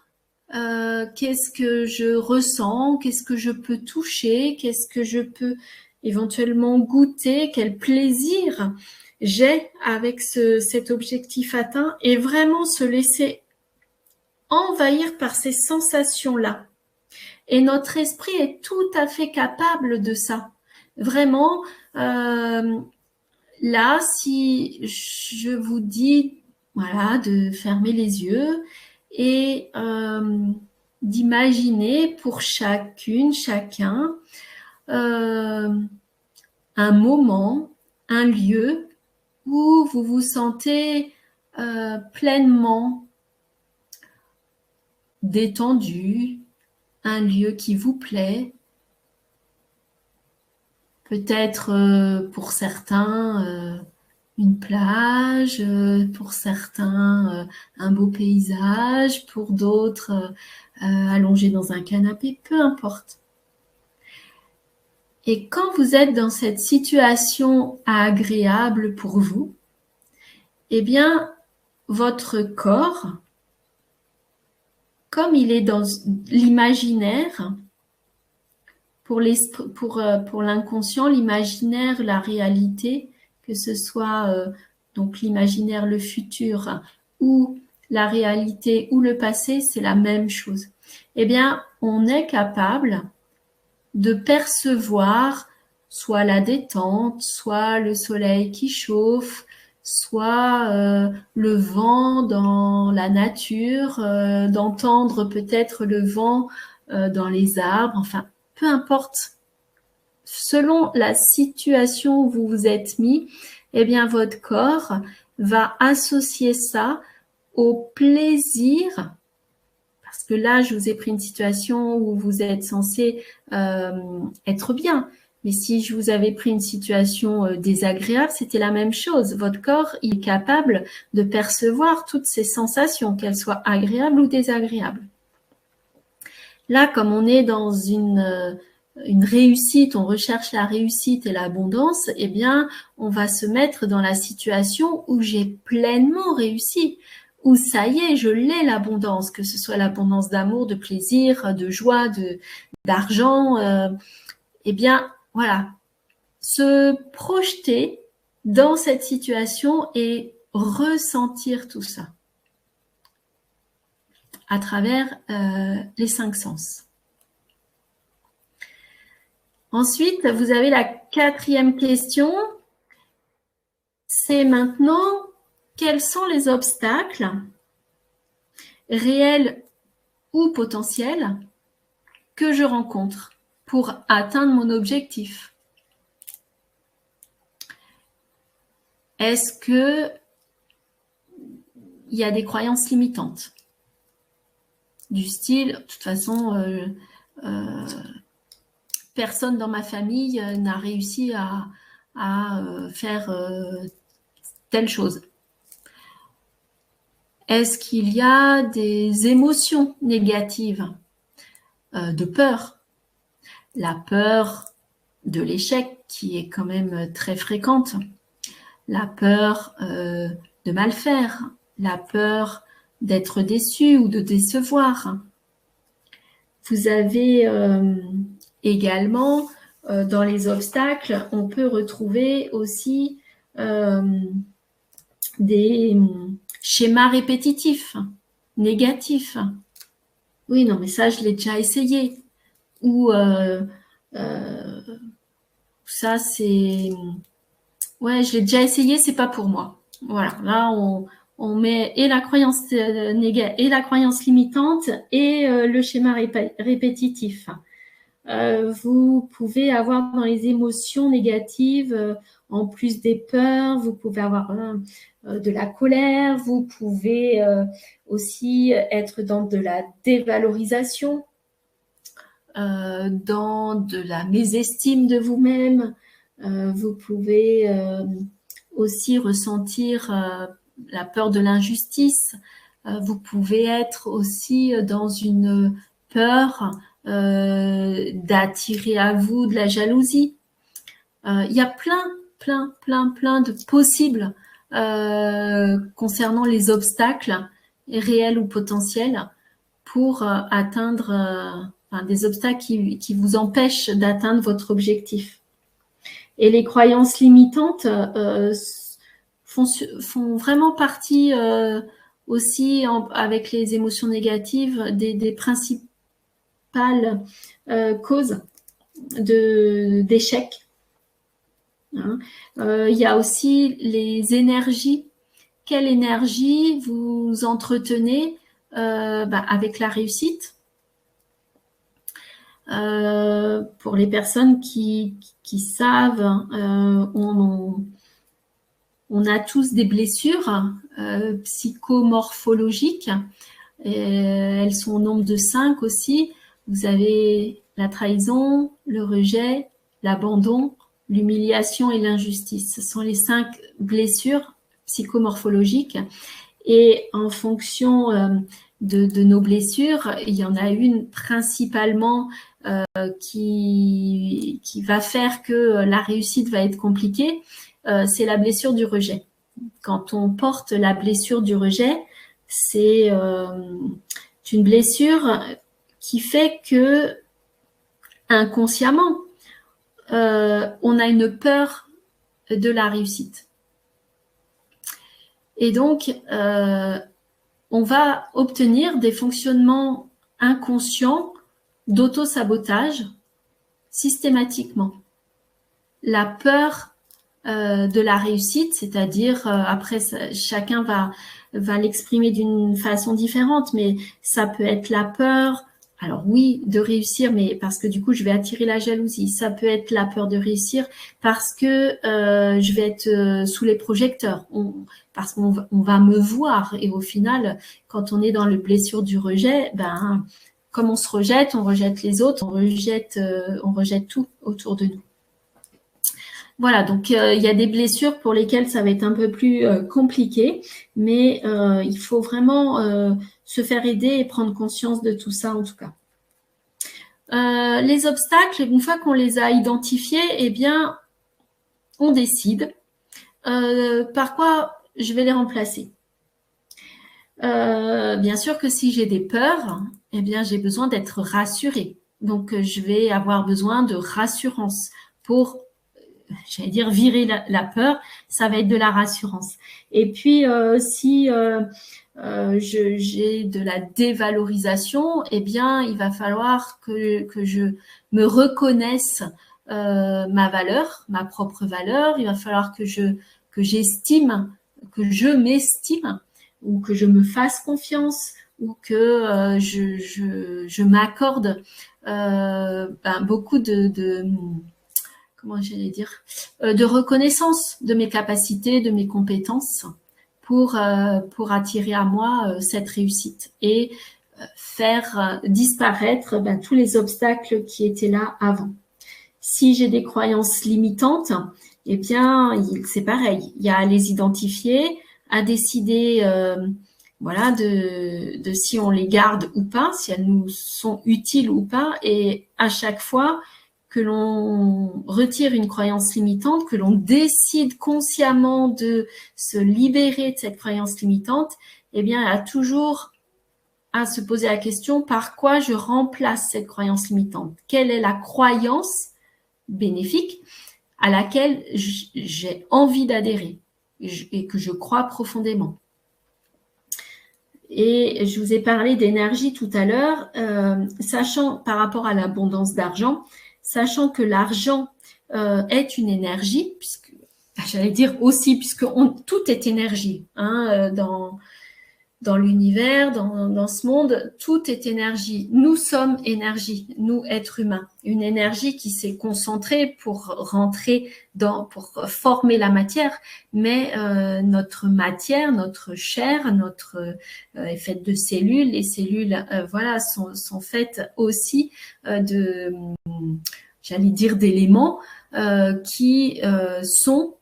S1: Qu'est-ce que je ressens? Qu'est-ce que je peux toucher? Qu'est-ce que je peux éventuellement goûter? Quel plaisir j'ai avec cet objectif atteint? Et vraiment se laisser envahir par ces sensations-là. Et notre esprit est tout à fait capable de ça. Vraiment, là, si je vous dis, voilà, de fermer les yeux et d'imaginer pour chacune, chacun, un moment, un lieu où vous vous sentez pleinement détendu, un lieu qui vous plaît, peut-être pour certains une plage, pour certains un beau paysage, pour d'autres allongé dans un canapé, peu importe. Et quand vous êtes dans cette situation agréable pour vous, eh bien, votre corps, comme il est dans l'imaginaire, pour l'inconscient, l'imaginaire, la réalité, que ce soit donc l'imaginaire, le futur, ou la réalité, ou le passé, c'est la même chose. Eh bien, on est capable de percevoir soit la détente, soit le soleil qui chauffe, soit le vent dans la nature, d'entendre peut-être le vent dans les arbres, enfin, peu importe. Selon la situation où vous vous êtes mis, eh bien, votre corps va associer ça au plaisir. Parce que là, je vous ai pris une situation où vous êtes censé être bien. Mais si je vous avais pris une situation désagréable, c'était la même chose. Votre corps, il est capable de percevoir toutes ces sensations, qu'elles soient agréables ou désagréables. Là, comme on est dans une réussite, on recherche la réussite et l'abondance, eh bien, on va se mettre dans la situation où j'ai pleinement réussi, où ça y est, je l'ai l'abondance, que ce soit l'abondance d'amour, de plaisir, de joie, d'argent, eh bien, voilà. Se projeter dans cette situation et ressentir tout ça à travers les 5 sens. Ensuite, vous avez la 4e question. C'est maintenant, quels sont les obstacles réels ou potentiels que je rencontre pour atteindre mon objectif? Est-ce que il y a des croyances limitantes. Du style, de toute façon, personne dans ma famille n'a réussi à faire telle chose. Est-ce qu'il y a des émotions négatives de peur? La peur de l'échec, qui est quand même très fréquente. La peur de mal faire. La peur d'être déçu ou de décevoir. Vous avez également, dans les obstacles, on peut retrouver aussi des schémas répétitifs, négatifs. Oui, non, mais ça, je l'ai déjà essayé. Ou ça, c'est... Ouais, je l'ai déjà essayé, c'est pas pour moi. Voilà, là, on met et la croyance et la croyance limitante et le schéma répétitif. Vous pouvez avoir dans les émotions négatives, en plus des peurs, vous pouvez avoir de la colère, vous pouvez aussi être dans de la dévalorisation, dans de la mésestime de vous-même. Vous pouvez aussi ressentir la peur de l'injustice. Vous pouvez être aussi dans une peur d'attirer à vous de la jalousie. Il y a plein de possibles concernant les obstacles réels ou potentiels pour atteindre des obstacles qui vous empêchent d'atteindre votre objectif. Et les croyances limitantes font vraiment partie aussi avec les émotions négatives des principales causes d'échec. Hein. Il y a aussi les énergies. Quelle énergie vous entretenez avec la réussite? Pour les personnes qui savent, on a tous des blessures psychomorphologiques. Elles sont au nombre de 5 aussi. Vous avez la trahison, le rejet, l'abandon, l'humiliation et l'injustice. Ce sont les 5 blessures psychomorphologiques. Et en fonction de nos blessures, il y en a une principalement qui va faire que la réussite va être compliquée, c'est la blessure du rejet. Quand on porte la blessure du rejet, c'est une blessure qui fait que inconsciemment, on a une peur de la réussite. Et donc, on va obtenir des fonctionnements inconscients d'auto-sabotage systématiquement. La peur de la réussite, c'est-à-dire, après, chacun va l'exprimer d'une façon différente, mais ça peut être la peur, alors oui, de réussir, mais parce que du coup, je vais attirer la jalousie. Ça peut être la peur de réussir parce que je vais être sous les projecteurs, parce qu'on va me voir. Et au final, quand on est dans le blessure du rejet, comme on rejette les autres, on rejette tout autour de nous. Voilà, donc il y a des blessures pour lesquelles ça va être un peu plus compliqué, mais il faut vraiment se faire aider et prendre conscience de tout ça en tout cas. Les obstacles, une fois qu'on les a identifiés, eh bien, on décide par quoi je vais les remplacer. Bien sûr que si j'ai des peurs, eh bien, j'ai besoin d'être rassurée. Donc, je vais avoir besoin de rassurance pour, j'allais dire, virer la peur. Ça va être de la rassurance. Et puis, si j'ai de la dévalorisation, eh bien, il va falloir que je me reconnaisse ma valeur, ma propre valeur. Il va falloir que je m'estime, ou que je me fasse confiance, ou que je m'accorde beaucoup comment j'allais dire, de reconnaissance de mes capacités, de mes compétences, pour attirer à moi cette réussite et faire disparaître tous les obstacles qui étaient là avant. Si j'ai des croyances limitantes, eh bien, c'est pareil. Il y a à les identifier, à décider voilà, de si on les garde ou pas, si elles nous sont utiles ou pas. Et à chaque fois que l'on retire une croyance limitante, que l'on décide consciemment de se libérer de cette croyance limitante, eh bien, il y a toujours à se poser la question par quoi je remplace cette croyance limitante. Quelle est la croyance bénéfique à laquelle j'ai envie d'adhérer et que je crois profondément. Et je vous ai parlé d'énergie tout à l'heure, sachant par rapport à l'abondance d'argent, sachant que l'argent est une énergie, puisque j'allais dire aussi, puisque tout est énergie dans l'univers, dans ce monde, tout est énergie. Nous sommes énergie, nous, êtres humains. Une énergie qui s'est concentrée pour rentrer pour former la matière, mais notre matière, notre chair, est faite de cellules. Les cellules, voilà, sont faites aussi j'allais dire, d'éléments qui sont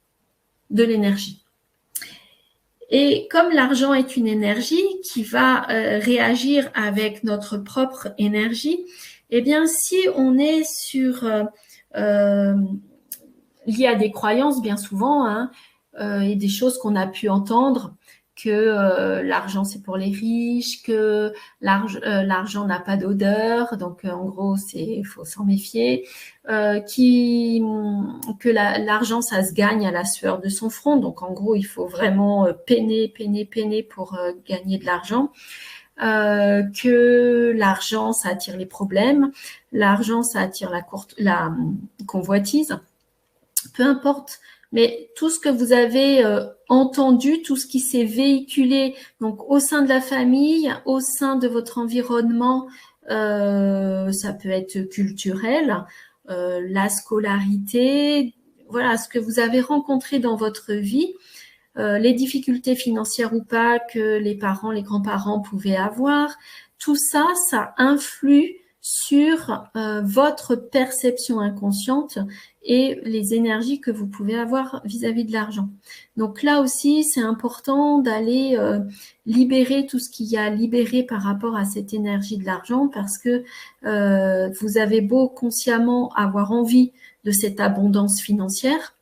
S1: de l'énergie. Et comme l'argent est une énergie qui va réagir avec notre propre énergie, eh bien, si on est lié à des croyances bien souvent, et des choses qu'on a pu entendre, que l'argent c'est pour les riches, que l'argent n'a pas d'odeur, donc en gros il faut s'en méfier, que l'argent ça se gagne à la sueur de son front, donc en gros il faut vraiment peiner pour gagner de l'argent, que l'argent ça attire les problèmes, l'argent ça attire la convoitise, peu importe. Mais tout ce que vous avez entendu, tout ce qui s'est véhiculé, donc au sein de la famille, au sein de votre environnement, ça peut être culturel, la scolarité, voilà, ce que vous avez rencontré dans votre vie, les difficultés financières ou pas que les parents, les grands-parents pouvaient avoir, tout ça, ça influe sur votre perception inconsciente et les énergies que vous pouvez avoir vis-à-vis de l'argent. Donc là aussi, c'est important d'aller libérer tout ce qu'il y a à libérer par rapport à cette énergie de l'argent, parce que vous avez beau consciemment avoir envie de cette abondance financière,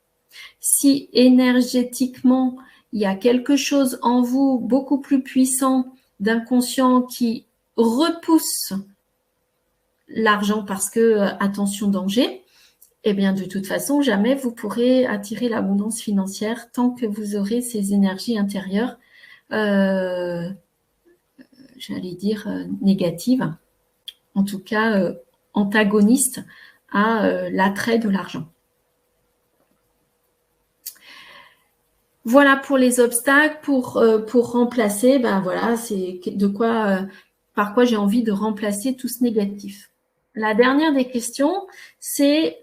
S1: si énergétiquement, il y a quelque chose en vous beaucoup plus puissant d'inconscient qui repousse l'argent parce que, attention, danger, eh bien, de toute façon, jamais vous pourrez attirer l'abondance financière tant que vous aurez ces énergies intérieures, j'allais dire négatives, en tout cas antagonistes à l'attrait de l'argent. Voilà pour les obstacles, pour remplacer, voilà, c'est par quoi j'ai envie de remplacer tout ce négatif. La dernière des questions, c'est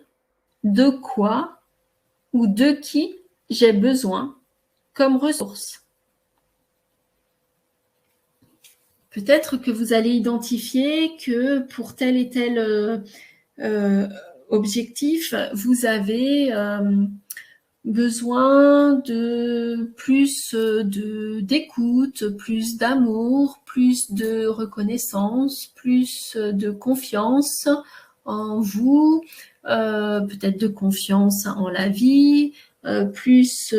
S1: de quoi ou de qui j'ai besoin comme ressource. Peut-être que vous allez identifier que pour tel et tel objectif, vous avez besoin de plus d'écoute, plus d'amour, plus de reconnaissance, plus de confiance en vous, peut-être de confiance en la vie, plus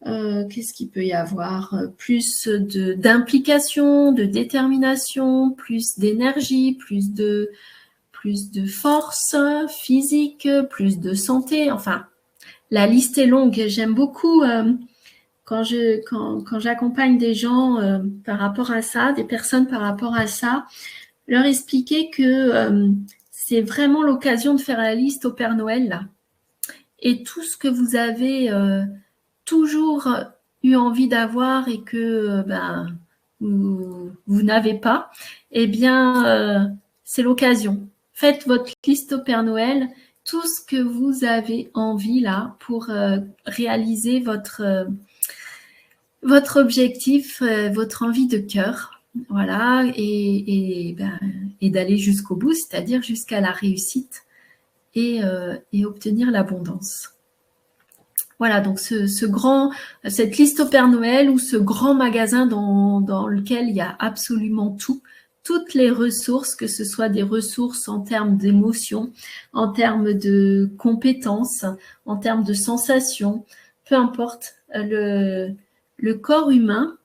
S1: qu'est-ce qu'il peut y avoir, plus d'implication, de détermination, plus d'énergie, plus de force physique, plus de santé, enfin la liste est longue. J'aime beaucoup quand j'accompagne des gens par rapport à ça, des personnes par rapport à ça, leur expliquer que c'est vraiment l'occasion de faire la liste au Père Noël là. Et tout ce que vous avez toujours eu envie d'avoir et que vous n'avez pas, eh bien c'est l'occasion. Faites votre liste au Père Noël, tout ce que vous avez envie là pour réaliser votre objectif, votre envie de cœur, voilà, et d'aller jusqu'au bout, c'est-à-dire jusqu'à la réussite et obtenir l'abondance. Voilà, donc cette liste au Père Noël ou ce grand magasin dans lequel il y a absolument tout, toutes les ressources, que ce soit des ressources en termes d'émotions, en termes de compétences, en termes de sensations, peu importe, le corps humain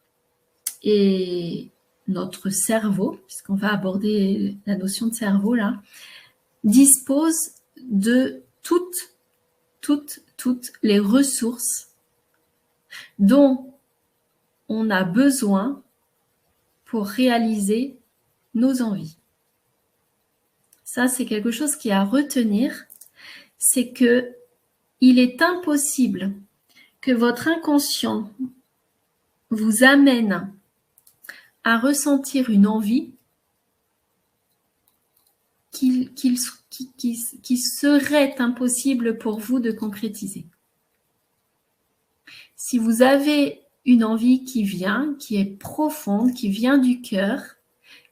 S1: et notre cerveau, puisqu'on va aborder la notion de cerveau là, dispose de toutes les ressources dont on a besoin pour réaliser nos envies. Ça, c'est quelque chose qui est à retenir, c'est que il est impossible que votre inconscient vous amène à ressentir une envie qui serait impossible pour vous de concrétiser. Si vous avez une envie qui vient, qui est profonde, qui vient du cœur,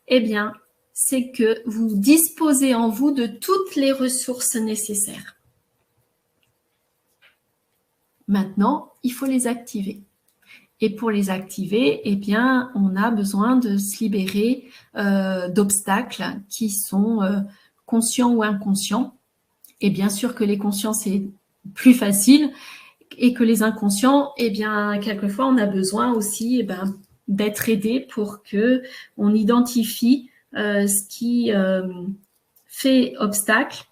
S1: eh bien, c'est que vous disposez en vous de toutes les ressources nécessaires. Maintenant, il faut les activer. Et pour les activer, eh bien, on a besoin de se libérer d'obstacles qui sont conscients ou inconscients. Et bien sûr que les conscients, c'est plus facile, et que les inconscients, eh bien, quelquefois, on a besoin aussi d'être aidé pour que on identifie ce qui fait obstacle.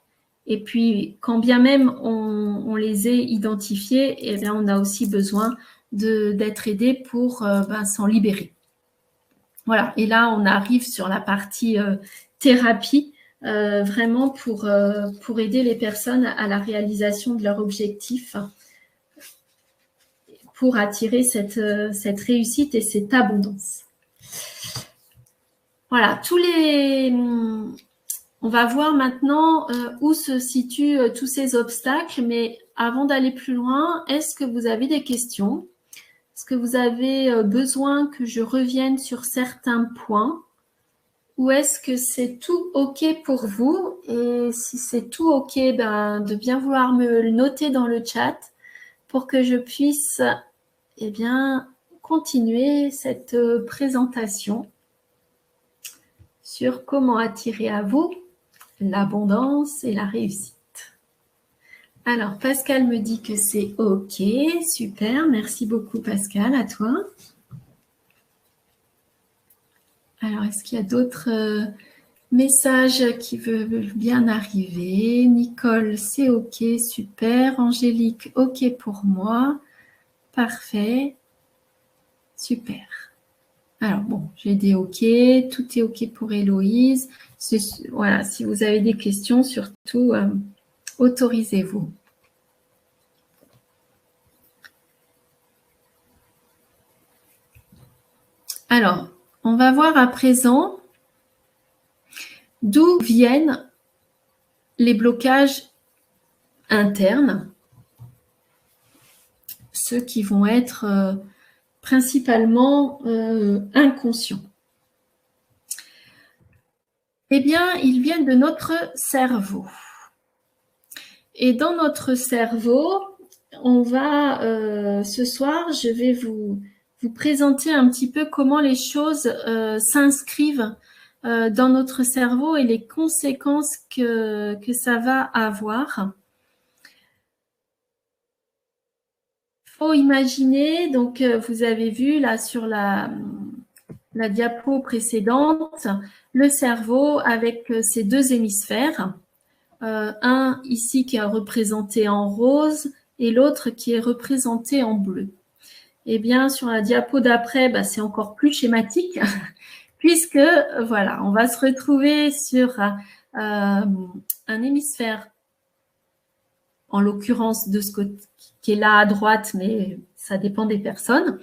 S1: Et puis, quand bien même on les ait identifiés, eh bien, on a aussi besoin d'être aidé pour s'en libérer. Voilà, et là, on arrive sur la partie thérapie, vraiment pour aider les personnes à la réalisation de leur objectif, pour attirer cette réussite et cette abondance. Voilà, on va voir maintenant où se situent tous ces obstacles, mais avant d'aller plus loin, est-ce que vous avez des questions? Est-ce que vous avez besoin que je revienne sur certains points? Ou est-ce que c'est tout OK pour vous? Et si c'est tout OK, de bien vouloir me le noter dans le chat pour que je puisse continuer cette présentation sur comment attirer à vous l'abondance et la réussite. Alors, Pascal me dit que c'est OK, super, merci beaucoup Pascal, à toi. Alors, est-ce qu'il y a d'autres messages qui veulent bien arriver? Nicole, c'est OK, super. Angélique, OK pour moi. Parfait. Super. Alors, bon, j'ai des OK, tout est OK pour Héloïse. Voilà, si vous avez des questions, surtout, autorisez-vous. Alors, on va voir à présent d'où viennent les blocages internes, ceux qui vont être principalement inconscients. Eh bien, ils viennent de notre cerveau. Et dans notre cerveau, on va, ce soir, je vais vous présenter un petit peu comment les choses s'inscrivent dans notre cerveau et les conséquences que ça va avoir. Il faut imaginer, donc vous avez vu là sur la diapo précédente, le cerveau avec ses deux hémisphères. Un ici qui est représenté en rose et l'autre qui est représenté en bleu. Eh bien, sur la diapo d'après, c'est encore plus schématique, puisque, voilà, on va se retrouver sur un hémisphère, en l'occurrence de ce côté qui est là à droite, mais ça dépend des personnes,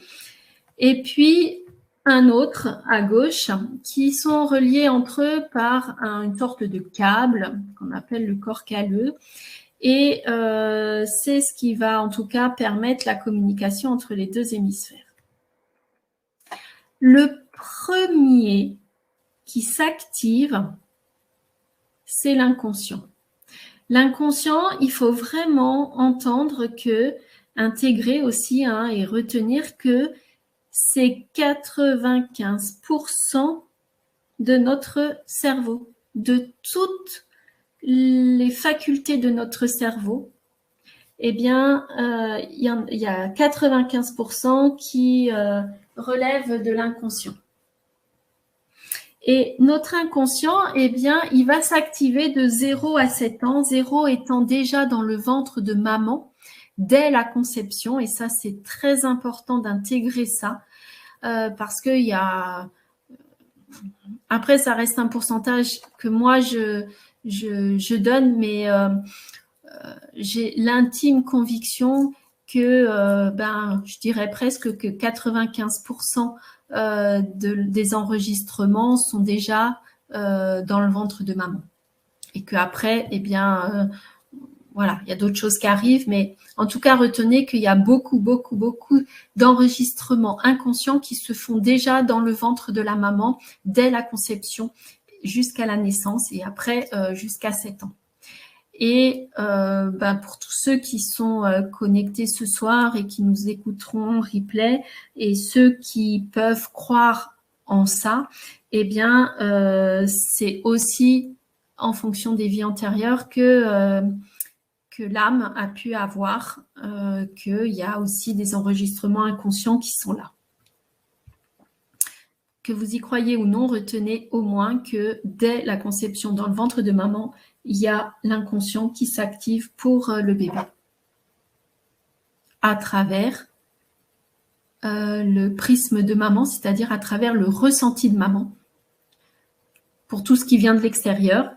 S1: et puis un autre à gauche, qui sont reliés entre eux par une sorte de câble qu'on appelle le corps calleux, et c'est ce qui va en tout cas permettre la communication entre les deux hémisphères. Le premier qui s'active, c'est l'inconscient. L'inconscient, il faut vraiment entendre que, intégrer aussi et retenir que c'est 95% de notre cerveau, de toutes les facultés de notre cerveau. Eh bien, il y a 95% qui relèvent de l'inconscient. Et notre inconscient, eh bien, il va s'activer de 0 à 7 ans, 0 étant déjà dans le ventre de maman dès la conception. Et ça, c'est très important d'intégrer ça parce qu'il y a... Après, ça reste un pourcentage que moi, je donne, mais j'ai l'intime conviction que, je dirais presque que 95% des enregistrements sont déjà dans le ventre de maman. Et qu'après, eh bien, voilà, il y a d'autres choses qui arrivent, mais en tout cas, retenez qu'il y a beaucoup d'enregistrements inconscients qui se font déjà dans le ventre de la maman dès la conception jusqu'à la naissance et après jusqu'à 7 ans. Et pour tous ceux qui sont connectés ce soir et qui nous écouteront en replay et ceux qui peuvent croire en ça, eh bien, c'est aussi en fonction des vies antérieures que l'âme a pu avoir, qu'il y a aussi des enregistrements inconscients qui sont là. Que vous y croyez ou non, retenez au moins que dès la conception dans le ventre de maman, il y a l'inconscient qui s'active pour le bébé à travers le prisme de maman, c'est-à-dire à travers le ressenti de maman pour tout ce qui vient de l'extérieur.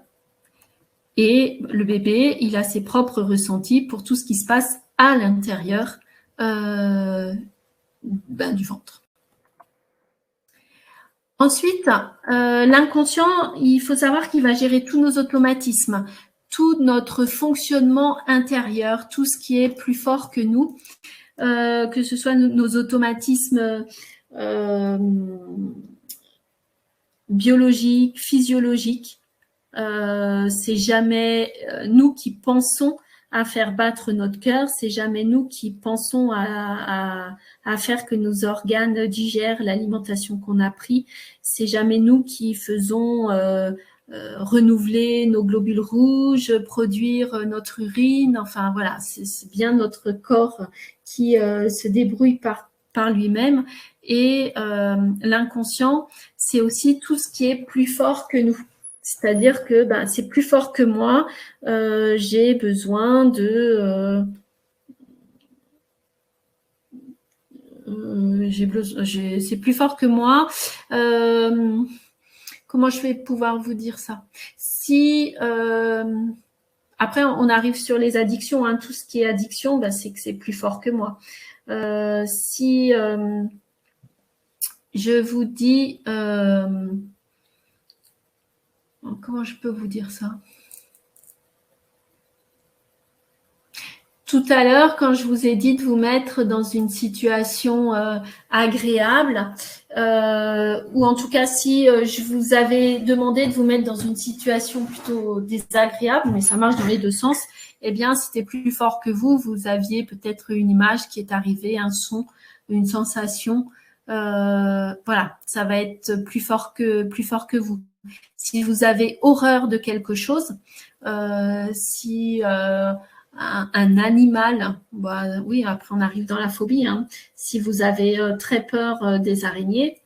S1: Et le bébé, il a ses propres ressentis pour tout ce qui se passe à l'intérieur du ventre. Ensuite, l'inconscient, il faut savoir qu'il va gérer tous nos automatismes, tout notre fonctionnement intérieur, tout ce qui est plus fort que nous, que ce soit nos automatismes biologiques, physiologiques. C'est jamais nous qui pensons à faire battre notre cœur, c'est jamais nous qui pensons à faire que nos organes digèrent l'alimentation qu'on a pris, c'est jamais nous qui faisons renouveler nos globules rouges, produire notre urine, enfin voilà, c'est bien notre corps qui se débrouille par lui-même. Et l'inconscient, c'est aussi tout ce qui est plus fort que nous. C'est-à-dire que c'est plus fort que moi, j'ai besoin de... c'est plus fort que moi. Comment je vais pouvoir vous dire ça? Si... après, on arrive sur les addictions. Tout ce qui est addiction, c'est que c'est plus fort que moi. Si je vous dis... comment je peux vous dire ça? Tout à l'heure, quand je vous ai dit de vous mettre dans une situation agréable, ou en tout cas si je vous avais demandé de vous mettre dans une situation plutôt désagréable, mais ça marche dans les deux sens, eh bien, c'était plus fort que vous, vous aviez peut-être une image qui est arrivée, un son, une sensation. Voilà, ça va être plus fort que vous. Si vous avez horreur de quelque chose, si un animal, oui, après on arrive dans la phobie, si vous avez très peur des araignées,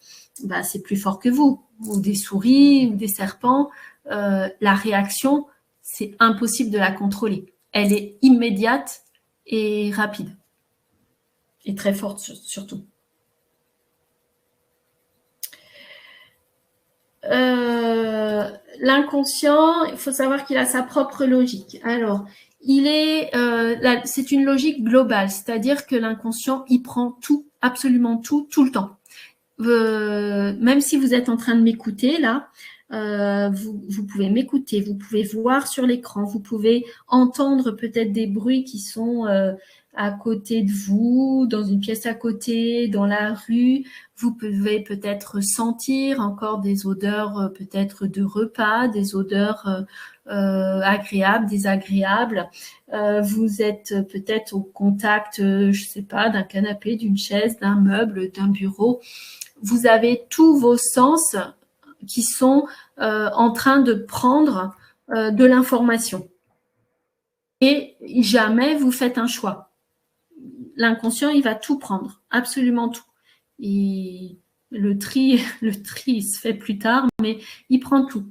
S1: c'est plus fort que vous, ou des souris, ou des serpents, la réaction, c'est impossible de la contrôler. Elle est immédiate et rapide, et très forte surtout. L'inconscient, il faut savoir qu'il a sa propre logique. Alors, c'est une logique globale, c'est-à-dire que l'inconscient, il prend tout, absolument tout le temps. Même si vous êtes en train de m'écouter là, vous pouvez m'écouter, vous pouvez voir sur l'écran, vous pouvez entendre peut-être des bruits qui sont à côté de vous, dans une pièce à côté, dans la rue. Vous pouvez peut-être sentir encore des odeurs peut-être de repas, des odeurs agréables, désagréables. Vous êtes peut-être au contact, je sais pas, d'un canapé, d'une chaise, d'un meuble, d'un bureau. Vous avez tous vos sens qui sont en train de prendre de l'information. Et jamais vous faites un choix. L'inconscient, il va tout prendre, absolument tout. Et le tri, il se fait plus tard, mais il prend tout.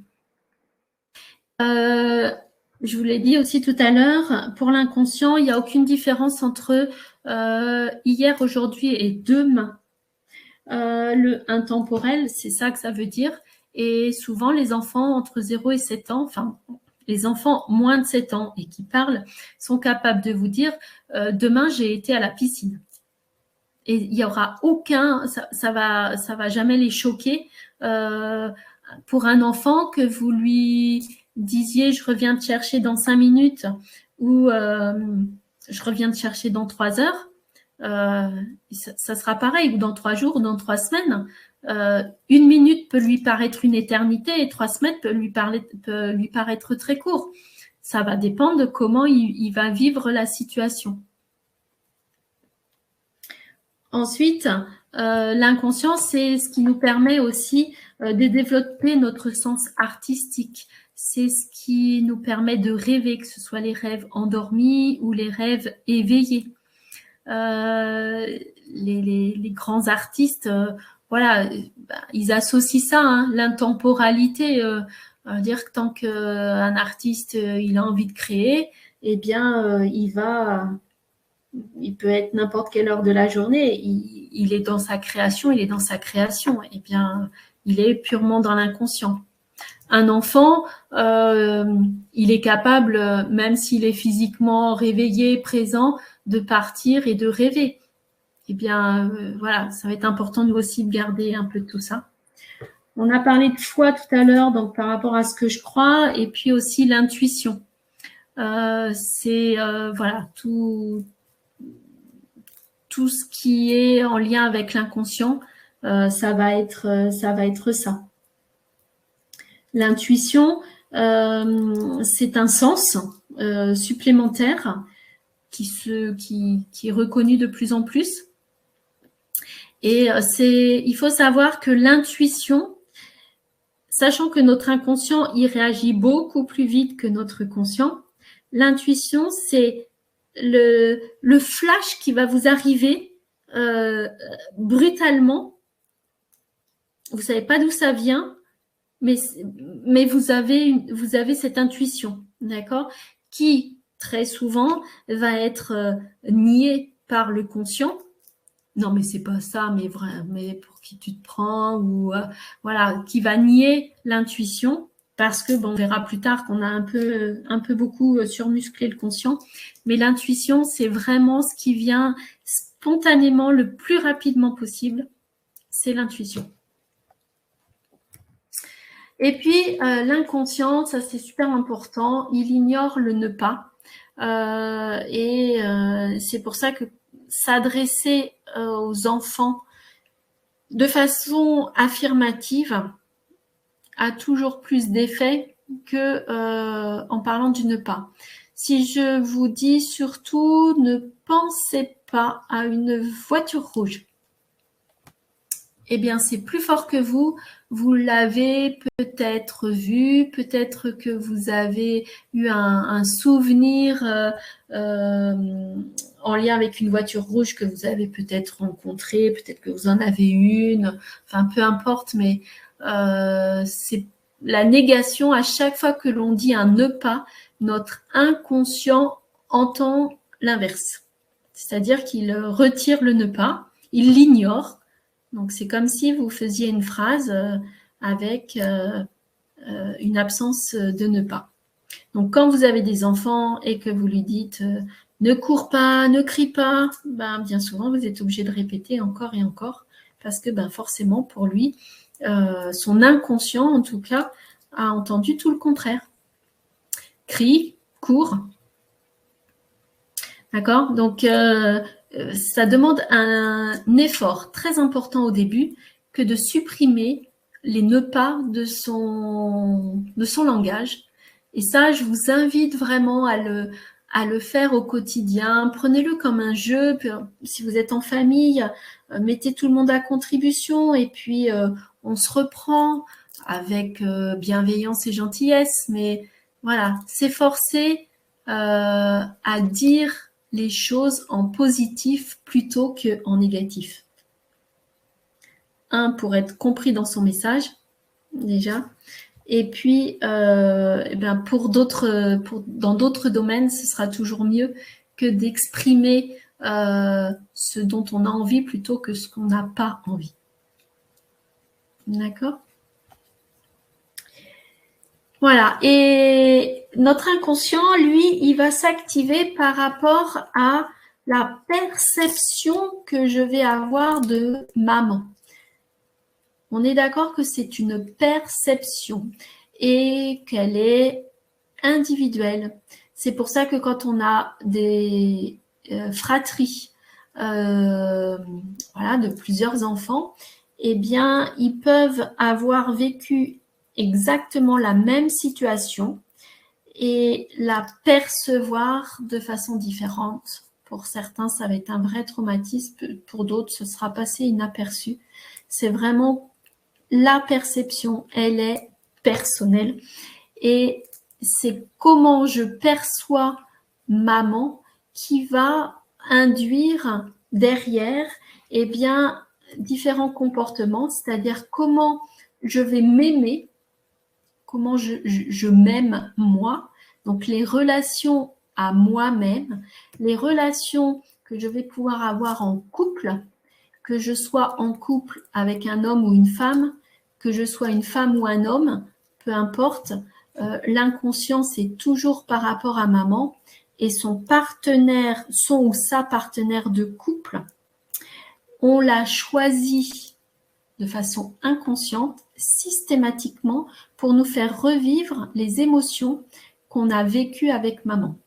S1: Je vous l'ai dit aussi tout à l'heure, pour l'inconscient, il n'y a aucune différence entre hier, aujourd'hui et demain. Le intemporel, c'est ça que ça veut dire. Et souvent, les enfants entre 0 et 7 ans, enfin, les enfants moins de 7 ans et qui parlent, sont capables de vous dire demain, j'ai été à la piscine. Et il n'y aura aucun, ça va jamais les choquer. Pour un enfant, que vous lui disiez je reviens te chercher dans 5 minutes ou je reviens te chercher dans 3 heures, ça sera pareil, ou dans 3 jours, ou dans 3 semaines. 1 minute peut lui paraître une éternité et 3 semaines peut lui paraître très court. Ça va dépendre de comment il va vivre la situation. Ensuite, l'inconscient, c'est ce qui nous permet aussi de développer notre sens artistique. C'est ce qui nous permet de rêver, que ce soit les rêves endormis ou les rêves éveillés. Les grands artistes, voilà, ils associent ça, hein, l'intemporalité, dire que tant qu'un artiste il a envie de créer, eh bien il peut être n'importe quelle heure de la journée, il est dans sa création, eh bien il est purement dans l'inconscient. Un enfant, il est capable, même s'il est physiquement réveillé, présent, de partir et de rêver. Eh bien, voilà, ça va être important de aussi garder un peu de tout ça. On a parlé de foi tout à l'heure, donc par rapport à ce que je crois, et puis aussi l'intuition. C'est voilà, tout ce qui est en lien avec l'inconscient, ça va être ça. L'intuition, c'est un sens supplémentaire qui est reconnu de plus en plus. Et il faut savoir que l'intuition, sachant que notre inconscient, il réagit beaucoup plus vite que notre conscient, l'intuition, c'est le flash qui va vous arriver brutalement. Vous savez pas d'où ça vient, mais vous avez cette intuition, d'accord, qui très souvent va être niée par le conscient. Non, mais c'est pas ça, mais pour qui tu te prends, ou voilà, qui va nier l'intuition, parce que on verra plus tard qu'on a un peu beaucoup surmusclé le conscient, mais l'intuition, c'est vraiment ce qui vient spontanément le plus rapidement possible, c'est l'intuition. Et puis l'inconscient, ça c'est super important, il ignore le ne pas, et c'est pour ça que s'adresser aux enfants de façon affirmative a toujours plus d'effet que en parlant du ne pas. Si je vous dis surtout ne pensez pas à une voiture rouge, eh bien c'est plus fort que vous. Vous l'avez peut-être vu, peut-être que vous avez eu un souvenir en lien avec une voiture rouge que vous avez peut-être rencontrée, peut-être que vous en avez une, enfin peu importe, mais c'est la négation. À chaque fois que l'on dit un ne pas, notre inconscient entend l'inverse. C'est-à-dire qu'il retire le ne pas, il l'ignore. Donc, c'est comme si vous faisiez une phrase avec une absence de ne pas. Donc, quand vous avez des enfants et que vous lui dites ne cours pas, ne crie pas, ben, bien souvent, vous êtes obligé de répéter encore et encore parce que ben, forcément, pour lui, son inconscient, en tout cas, a entendu tout le contraire. Crie, cours. D'accord? Donc, ça demande un effort très important au début que de supprimer les ne pas de son langage. Et ça, je vous invite vraiment à le faire au quotidien. Prenez-le comme un jeu. Si vous êtes en famille, mettez tout le monde à contribution et puis on se reprend avec bienveillance et gentillesse. Mais voilà, s'efforcer à dire les choses en positif plutôt qu'en négatif. Un, pour être compris dans son message, déjà. Et puis, dans d'autres domaines, ce sera toujours mieux que d'exprimer ce dont on a envie plutôt que ce qu'on n'a pas envie. D'accord ? Voilà. Et notre inconscient, lui, il va s'activer par rapport à la perception que je vais avoir de maman. On est d'accord que c'est une perception et qu'elle est individuelle. C'est pour ça que quand on a des fratries de plusieurs enfants, eh bien, ils peuvent avoir vécu exactement la même situation et la percevoir de façon différente. Pour certains, ça va être un vrai traumatisme. Pour d'autres, ce sera passé inaperçu. C'est vraiment la perception, elle est personnelle. Et c'est comment je perçois maman qui va induire derrière différents comportements, c'est-à-dire comment je vais m'aimer, comment je m'aime moi, donc les relations à moi-même, les relations que je vais pouvoir avoir en couple, que je sois en couple avec un homme ou une femme, que je sois une femme ou un homme, peu importe, l'inconscient, c'est toujours par rapport à maman et son ou sa partenaire de couple, on l'a choisi de façon inconsciente, systématiquement, pour nous faire revivre les émotions qu'on a vécues avec maman.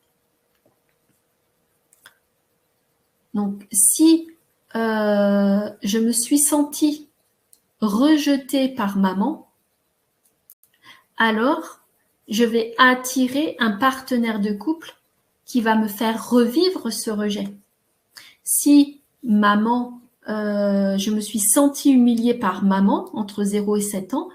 S1: Donc, si je me suis sentie rejetée par maman, alors je vais attirer un partenaire de couple qui va me faire revivre ce rejet. Si maman, je me suis sentie humiliée par maman entre 0 et 7 ans,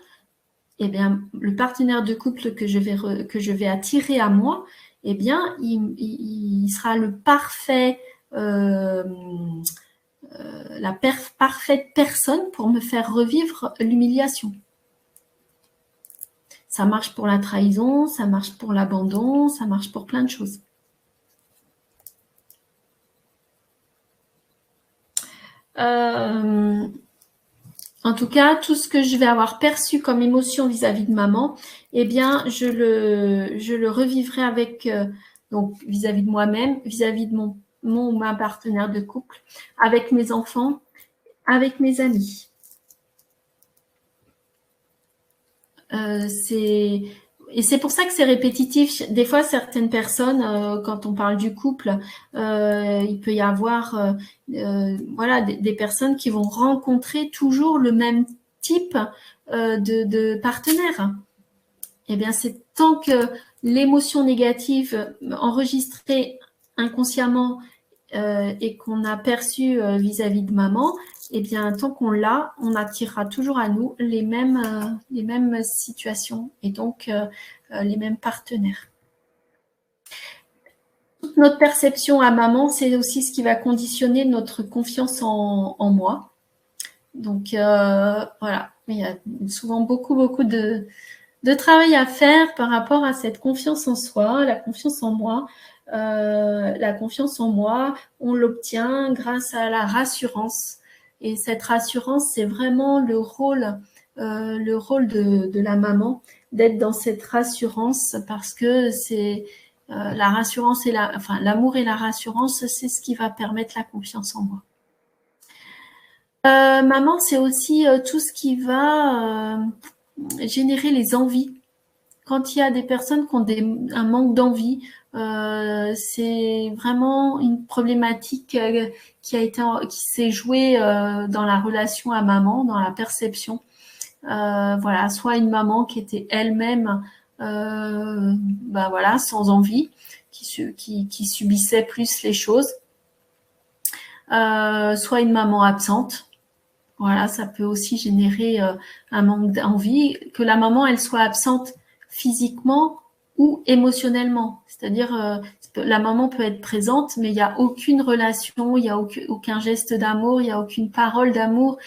S1: eh bien, le partenaire de couple que je vais attirer à moi, eh bien, il sera le parfait, parfaite personne pour me faire revivre l'humiliation. Ça marche pour la trahison, ça marche pour l'abandon, ça marche pour plein de choses. En tout cas, tout ce que je vais avoir perçu comme émotion vis-à-vis de maman, eh bien, je le revivrai avec, donc vis-à-vis de moi-même, vis-à-vis de mon ou ma partenaire de couple, avec mes enfants, avec mes amis. Et c'est pour ça que c'est répétitif. Des fois, certaines personnes, quand on parle du couple, il peut y avoir des personnes qui vont rencontrer toujours le même type de partenaire. Eh bien, c'est tant que l'émotion négative enregistrée inconsciemment et qu'on a perçue vis-à-vis de maman, eh bien, tant qu'on l'a, on attirera toujours à nous les mêmes situations et donc les mêmes partenaires. Toute notre perception à maman, c'est aussi ce qui va conditionner notre confiance en moi. Donc, voilà, il y a souvent beaucoup de travail à faire par rapport à cette confiance en soi, la confiance en moi. La confiance en moi, on l'obtient grâce à la rassurance. Et cette rassurance, c'est vraiment le rôle de la maman, d'être dans cette rassurance parce que c'est la rassurance et l'amour et la rassurance, c'est ce qui va permettre la confiance en moi. Maman, c'est aussi tout ce qui va générer les envies quand il y a des personnes qui ont un manque d'envie, c'est vraiment une problématique qui s'est jouée dans la relation à maman, dans la perception. Voilà, soit une maman qui était elle-même voilà, sans envie, qui subissait plus les choses, soit une maman absente. Voilà, ça peut aussi générer un manque d'envie, que la maman elle soit absente physiquement ou émotionnellement. C'est-à-dire la maman peut être présente, mais il n'y a aucune relation, il n'y a aucun geste d'amour, il n'y a aucune parole d'amour.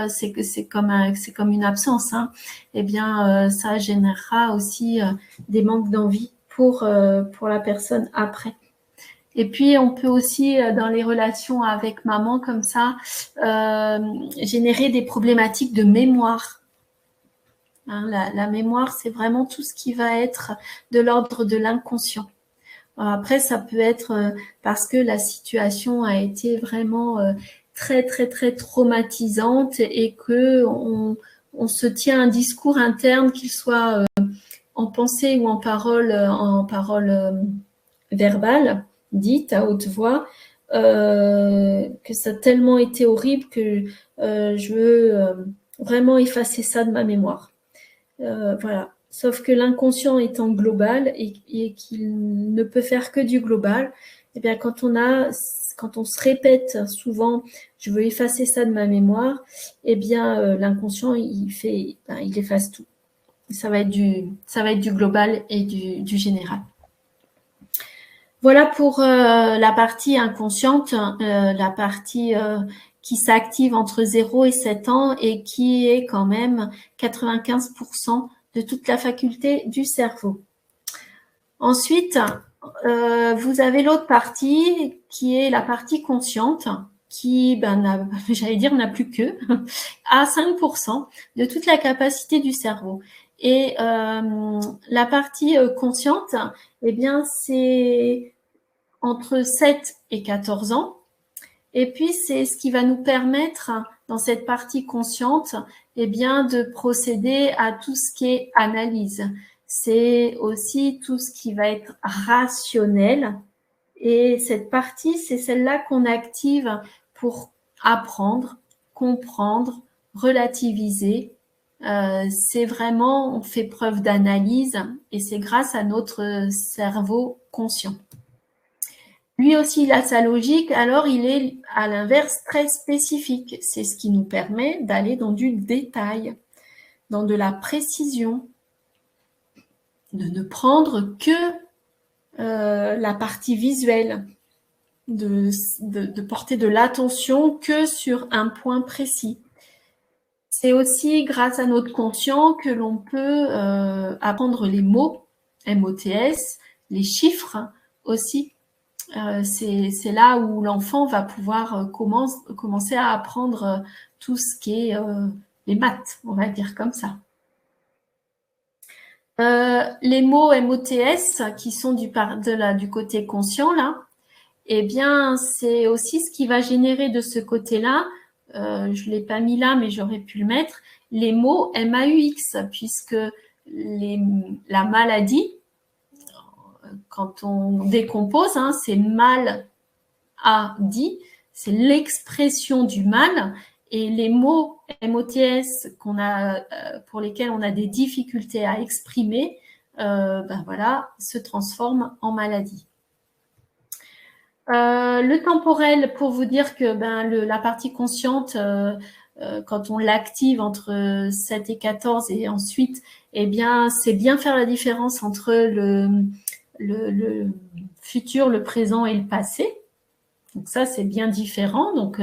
S1: C'est comme une absence. Hein. Eh bien, ça générera aussi des manques d'envie pour la personne après. Et puis, on peut aussi, dans les relations avec maman, comme ça, générer des problématiques de mémoire. Hein, la mémoire, c'est vraiment tout ce qui va être de l'ordre de l'inconscient. Après, ça peut être parce que la situation a été vraiment très, très, très traumatisante et que on se tient un discours interne, qu'il soit en pensée ou en parole verbale, dite à haute voix, que ça a tellement été horrible que je veux vraiment effacer ça de ma mémoire. Voilà. Sauf que l'inconscient étant global et qu'il ne peut faire que du global, eh bien quand on se répète souvent, je veux effacer ça de ma mémoire, eh bien l'inconscient il efface tout. Ça va être du global et du général. Voilà pour la partie inconsciente, la partie qui s'active entre 0 et 7 ans et qui est quand même 95% de toute la faculté du cerveau. Ensuite, vous avez l'autre partie qui est la partie consciente qui, n'a plus que à 5% de toute la capacité du cerveau. Et la partie consciente, eh bien, c'est entre 7 et 14 ans. Et puis, c'est ce qui va nous permettre, dans cette partie consciente, eh bien, de procéder à tout ce qui est analyse. C'est aussi tout ce qui va être rationnel. Et cette partie, c'est celle-là qu'on active pour apprendre, comprendre, relativiser. C'est vraiment, on fait preuve d'analyse et c'est grâce à notre cerveau conscient. Lui aussi, il a sa logique, alors il est à l'inverse très spécifique. C'est ce qui nous permet d'aller dans du détail, dans de la précision, de ne prendre que la partie visuelle, de porter de l'attention que sur un point précis. C'est aussi grâce à notre conscient que l'on peut apprendre les mots, MOTS, les chiffres aussi. C'est là où l'enfant va pouvoir commencer à apprendre tout ce qui est les maths, on va dire comme ça. Les mots MOTS qui sont du côté conscient là, eh bien c'est aussi ce qui va générer de ce côté-là, je l'ai pas mis là mais j'aurais pu le mettre, les mots MAUX, puisque la maladie, quand on décompose, hein, c'est mal a dit, c'est l'expression du mal, et les mots MOTS pour lesquels on a des difficultés à exprimer, voilà, se transforment en maladie. Le temporel, pour vous dire que la partie consciente, quand on l'active entre 7 et 14 et ensuite, eh bien, c'est bien faire la différence entre le futur, le présent et le passé. Donc ça, c'est bien différent. Donc,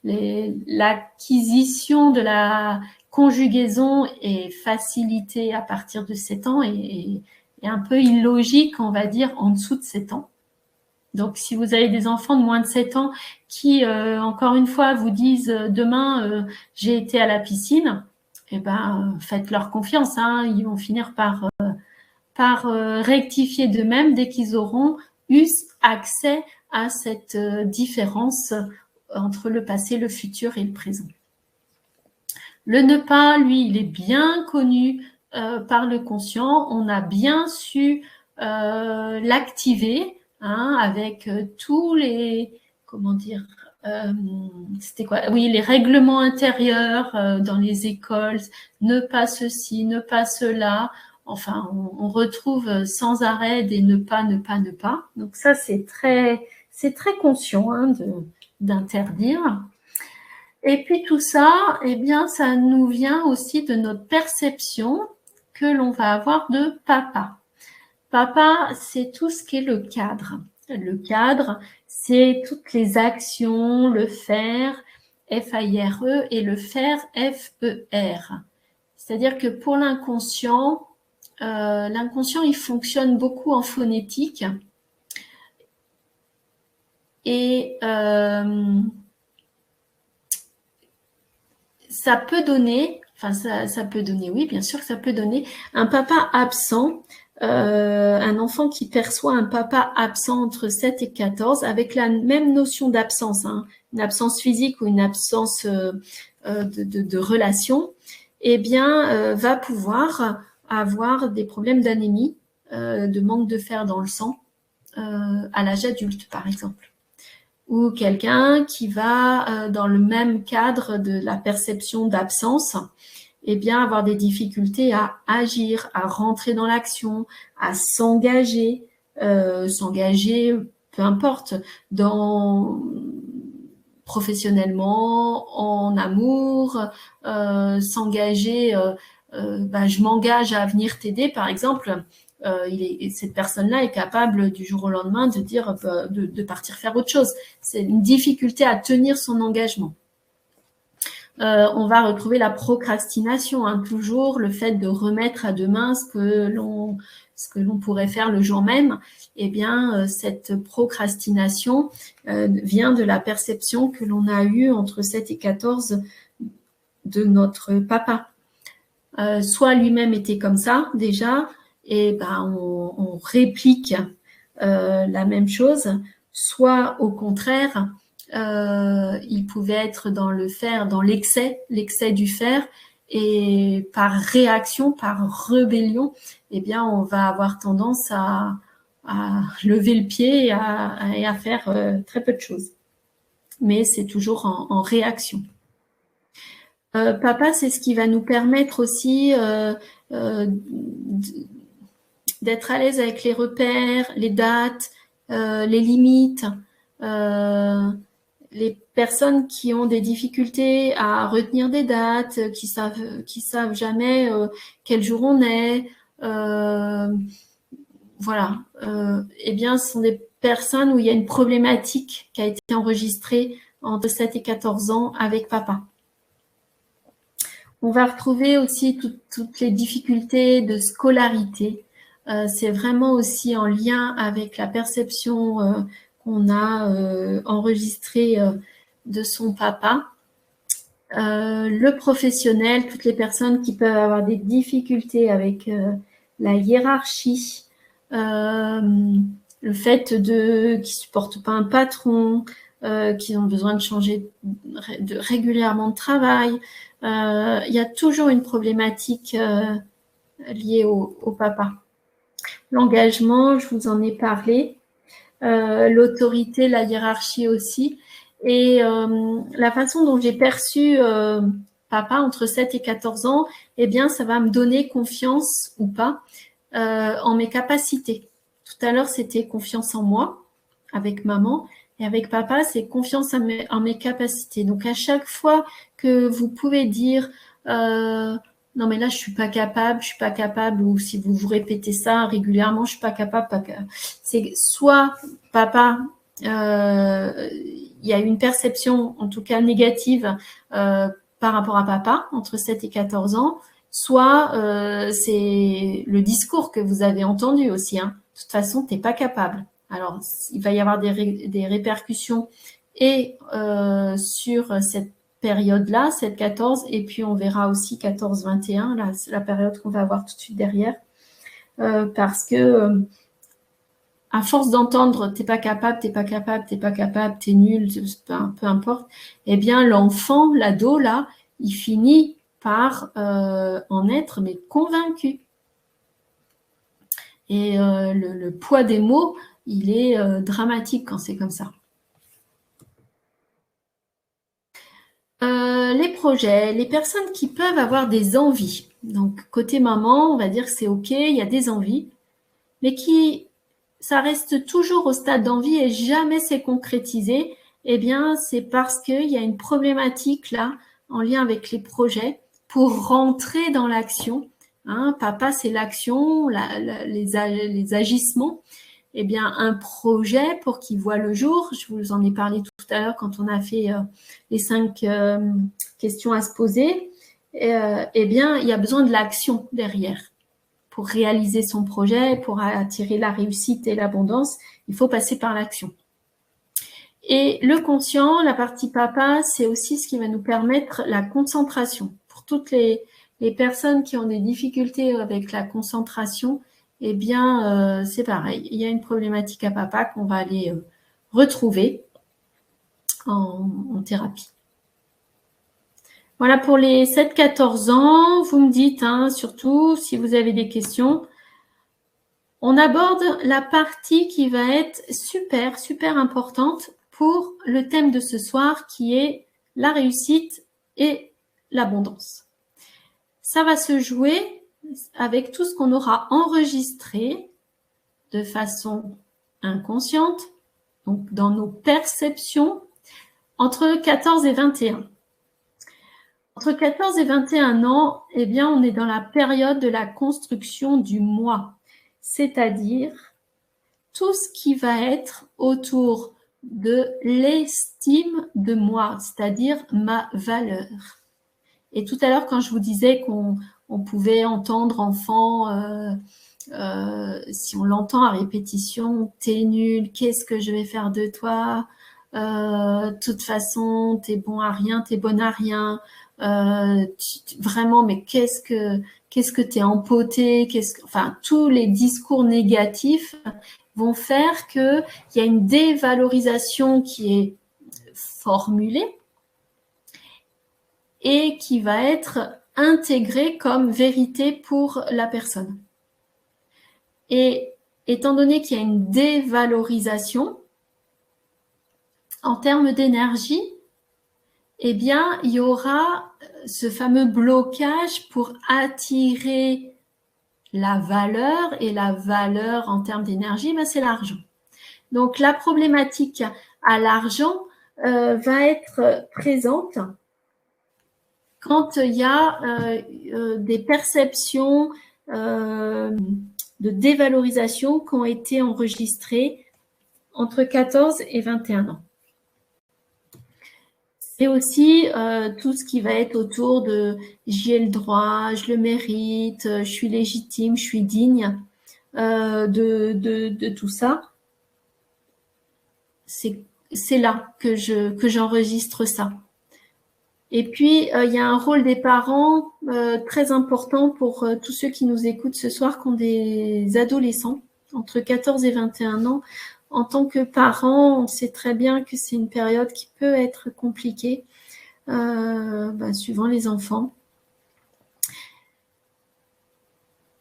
S1: l'acquisition de la conjugaison est facilitée à partir de 7 ans et un peu illogique, on va dire, en dessous de 7 ans. Donc, si vous avez des enfants de moins de 7 ans qui, encore une fois, vous disent demain, j'ai été à la piscine, eh ben, faites-leur confiance. Hein, ils vont finir par rectifier d'eux-mêmes dès qu'ils auront eu accès à cette différence entre le passé, le futur et le présent. Le ne pas, lui, il est bien connu par le conscient, on a bien su l'activer avec tous les, comment dire, c'était quoi? Oui, les règlements intérieurs dans les écoles, ne pas ceci, ne pas cela. Enfin, on retrouve sans arrêt des ne pas, ne pas, ne pas. Donc ça, c'est très conscient d'interdire. Et puis tout ça, eh bien, ça nous vient aussi de notre perception que l'on va avoir de papa. Papa, c'est tout ce qui est le cadre. Le cadre, c'est toutes les actions, le faire, F-A-I-R-E, et le faire, F-E-R. C'est-à-dire que pour l'inconscient, il fonctionne beaucoup en phonétique. Et ça peut donner, ça peut donner, oui, bien sûr que ça peut donner un papa absent, un enfant qui perçoit un papa absent entre 7 et 14 avec la même notion d'absence, une absence physique ou une absence de relation, eh bien, va pouvoir avoir des problèmes d'anémie, de manque de fer dans le sang à l'âge adulte, par exemple. Ou quelqu'un qui va, dans le même cadre de la perception d'absence, eh bien, avoir des difficultés à agir, à rentrer dans l'action, à s'engager, peu importe, professionnellement, en amour, s'engager, je m'engage à venir t'aider, par exemple. Cette personne-là est capable du jour au lendemain de dire de partir faire autre chose. C'est une difficulté à tenir son engagement. On va retrouver la procrastination, toujours le fait de remettre à demain ce que l'on pourrait faire le jour même. Eh bien, cette procrastination vient de la perception que l'on a eue entre 7 et 14 de notre papa. Soit lui-même était comme ça déjà, et on réplique la même chose, soit au contraire, il pouvait être dans le faire, dans l'excès du faire, et par réaction, par rébellion, eh bien, on va avoir tendance à lever le pied et à faire très peu de choses. Mais c'est toujours en réaction. Papa, c'est ce qui va nous permettre aussi d'être à l'aise avec les repères, les dates, les limites, les personnes qui ont des difficultés à retenir des dates, qui savent jamais quel jour on est, voilà. Eh bien, ce sont des personnes où il y a une problématique qui a été enregistrée entre 7 et 14 ans avec papa. On va retrouver aussi toutes les difficultés de scolarité. C'est vraiment aussi en lien avec la perception qu'on a enregistrée de son papa. Le professionnel, toutes les personnes qui peuvent avoir des difficultés avec la hiérarchie, le fait qu'ils ne supportent pas un patron, qu'ils ont besoin de changer régulièrement de travail. Il y a toujours une problématique liée au papa. L'engagement, je vous en ai parlé. L'autorité, la hiérarchie aussi. Et la façon dont j'ai perçu papa entre 7 et 14 ans, eh bien, ça va me donner confiance ou pas en mes capacités. Tout à l'heure, c'était confiance en moi avec maman. Et avec papa, c'est confiance en mes capacités. Donc, à chaque fois que vous pouvez dire non, mais là, je suis pas capable, ou si vous vous répétez ça régulièrement, je suis pas capable, c'est soit papa, il y a une perception, en tout cas négative, par rapport à papa, entre 7 et 14 ans, soit c'est le discours que vous avez entendu aussi. De toute façon, t'es pas capable. Alors, il va y avoir des répercussions et sur cette période-là, 7-14, et puis on verra aussi 14-21, là, c'est la période qu'on va avoir tout de suite derrière, parce que à force d'entendre t'es pas capable, t'es nul, peu importe, eh bien l'enfant, l'ado là, il finit par en être mais convaincu. Et le poids des mots, il est dramatique quand c'est comme ça. Les projets, les personnes qui peuvent avoir des envies. Donc, côté maman, on va dire que c'est OK, il y a des envies, mais ça reste toujours au stade d'envie et jamais c'est concrétisé. Eh bien, c'est parce qu'il y a une problématique là, en lien avec les projets, pour rentrer dans l'action. Hein, papa, c'est l'action, les agissements. Eh bien, un projet pour qu'il voit le jour, je vous en ai parlé tout à l'heure quand on a fait les 5 questions à se poser, eh bien, il y a besoin de l'action derrière. Pour réaliser son projet, pour attirer la réussite et l'abondance, il faut passer par l'action. Et le conscient, la partie papa, c'est aussi ce qui va nous permettre la concentration. Pour toutes les personnes qui ont des difficultés avec la concentration, eh bien, c'est pareil. Il y a une problématique à papa qu'on va aller retrouver en thérapie. Voilà pour les 7-14 ans. Vous me dites, hein, surtout, si vous avez des questions. On aborde la partie qui va être super, super importante pour le thème de ce soir qui est la réussite et l'abondance. Ça va se jouer avec tout ce qu'on aura enregistré de façon inconsciente, donc dans nos perceptions, entre 14 et 21. Entre 14 et 21 ans, eh bien, on est dans la période de la construction du moi, c'est-à-dire tout ce qui va être autour de l'estime de moi, c'est-à-dire ma valeur. Et tout à l'heure, quand je vous disais qu'on pouvait entendre enfant, si on l'entend à répétition, t'es nul, qu'est-ce que je vais faire de toi, de toute façon, t'es bon à rien, t'es bonne à rien, vraiment, mais qu'est-ce que t'es empoté, enfin, tous les discours négatifs vont faire qu'il y a une dévalorisation qui est formulée et qui va être intégrée comme vérité pour la personne. Et étant donné qu'il y a une dévalorisation, en termes d'énergie, eh bien, il y aura ce fameux blocage pour attirer la valeur, et la valeur en termes d'énergie, ben, c'est l'argent. Donc, la problématique à l'argent va être présente quand il y a des perceptions de dévalorisation qui ont été enregistrées entre 14 et 21 ans. C'est aussi tout ce qui va être autour de j'y ai le droit, je le mérite, je suis légitime, je suis digne de tout ça. C'est là que j'enregistre ça. Et puis, il y a un rôle des parents très important pour tous ceux qui nous écoutent ce soir, qui ont des adolescents entre 14 et 21 ans. En tant que parent, on sait très bien que c'est une période qui peut être compliquée, suivant les enfants.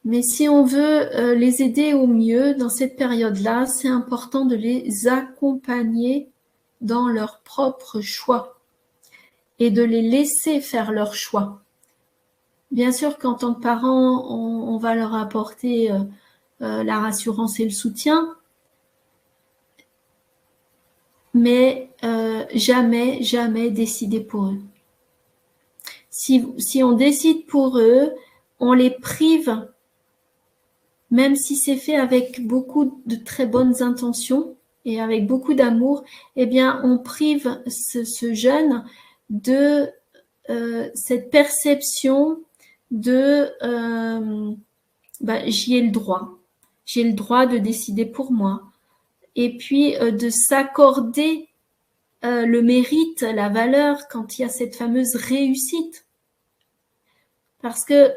S1: Mais si on veut les aider au mieux dans cette période-là, c'est important de les accompagner dans leur propre choix et de les laisser faire leur choix. Bien sûr qu'en tant que parent, on va leur apporter la rassurance et le soutien, mais jamais, jamais décider pour eux. Si on décide pour eux, on les prive, même si c'est fait avec beaucoup de très bonnes intentions et avec beaucoup d'amour, eh bien, on prive ce jeune de cette perception de j'y ai le droit. J'ai le droit de décider pour moi. Et puis de s'accorder le mérite, la valeur quand il y a cette fameuse réussite. Parce que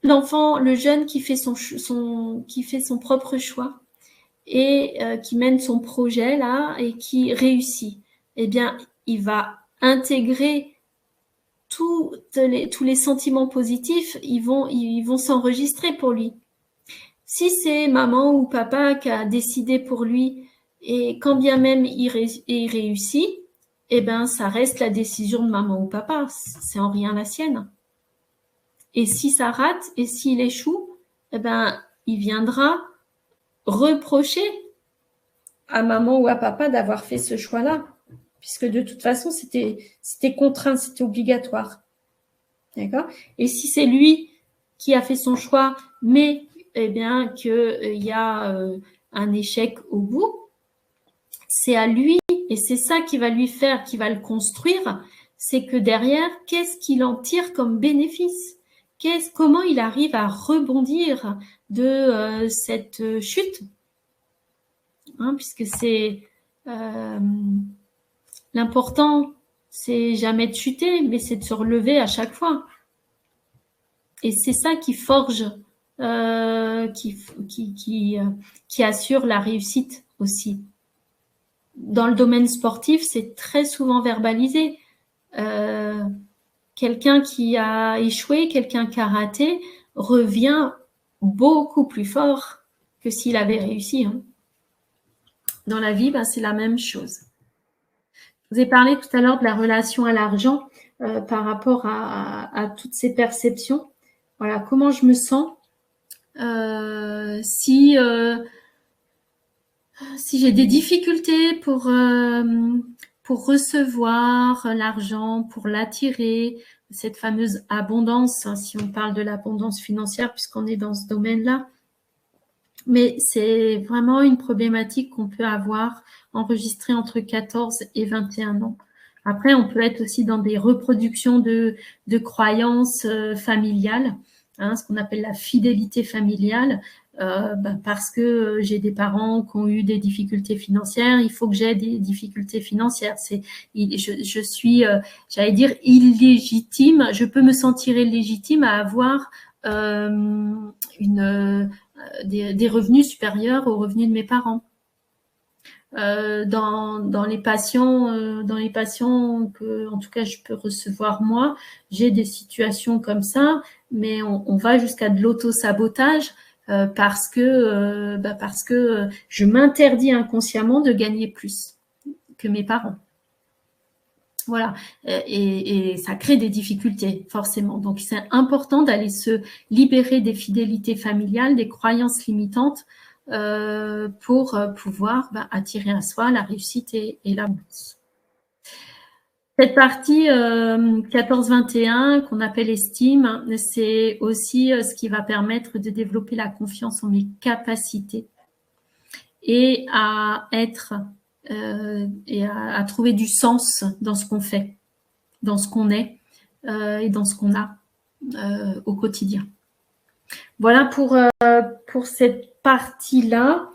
S1: l'enfant, le jeune qui fait son propre choix et qui mène son projet là et qui réussit, eh bien, il va intégrer tout tous les sentiments positifs, ils vont s'enregistrer pour lui. Si c'est maman ou papa qui a décidé pour lui, et quand bien même il réussit, eh ben, ça reste la décision de maman ou papa. C'est en rien la sienne. Et si ça rate, et s'il échoue, eh ben, il viendra reprocher à maman ou à papa d'avoir fait ce choix-là, puisque de toute façon, c'était contraint, c'était obligatoire. D'accord? Et si c'est lui qui a fait son choix, mais eh bien qu'il y a un échec au bout, c'est à lui, et c'est ça qui va lui faire, qui va le construire, c'est que derrière, qu'est-ce qu'il en tire comme bénéfice? Comment il arrive à rebondir de cette chute, hein, puisque c'est l'important, c'est jamais de chuter, mais c'est de se relever à chaque fois. Et c'est ça qui forge, qui assure la réussite aussi. Dans le domaine sportif, c'est très souvent verbalisé. Quelqu'un qui a échoué, quelqu'un qui a raté, revient beaucoup plus fort que s'il avait réussi. Hein. Dans la vie, c'est la même chose. Je vous ai parlé tout à l'heure de la relation à l'argent par rapport à toutes ces perceptions. Voilà, comment je me sens si j'ai des difficultés pour recevoir l'argent, pour l'attirer, cette fameuse abondance, hein, si on parle de l'abondance financière, puisqu'on est dans ce domaine-là. Mais c'est vraiment une problématique qu'on peut avoir enregistrée entre 14 et 21 ans. Après, on peut être aussi dans des reproductions de croyances familiales, hein, ce qu'on appelle la fidélité familiale. Parce que j'ai des parents qui ont eu des difficultés financières, il faut que j'ai des difficultés financières. Je suis, j'allais dire, illégitime. Je peux me sentir illégitime à avoir des revenus supérieurs aux revenus de mes parents. Dans les patients que, en tout cas, je peux recevoir moi, j'ai des situations comme ça, mais on va jusqu'à de l'auto-sabotage parce que je m'interdis inconsciemment de gagner plus que mes parents. Voilà, et ça crée des difficultés, forcément. Donc, c'est important d'aller se libérer des fidélités familiales, des croyances limitantes pour pouvoir attirer à soi la réussite et l'abondance. Cette partie 14-21 qu'on appelle estime, c'est aussi ce qui va permettre de développer la confiance en mes capacités et à être et à trouver du sens dans ce qu'on fait, dans ce qu'on est et dans ce qu'on a au quotidien. Voilà pour cette partie-là.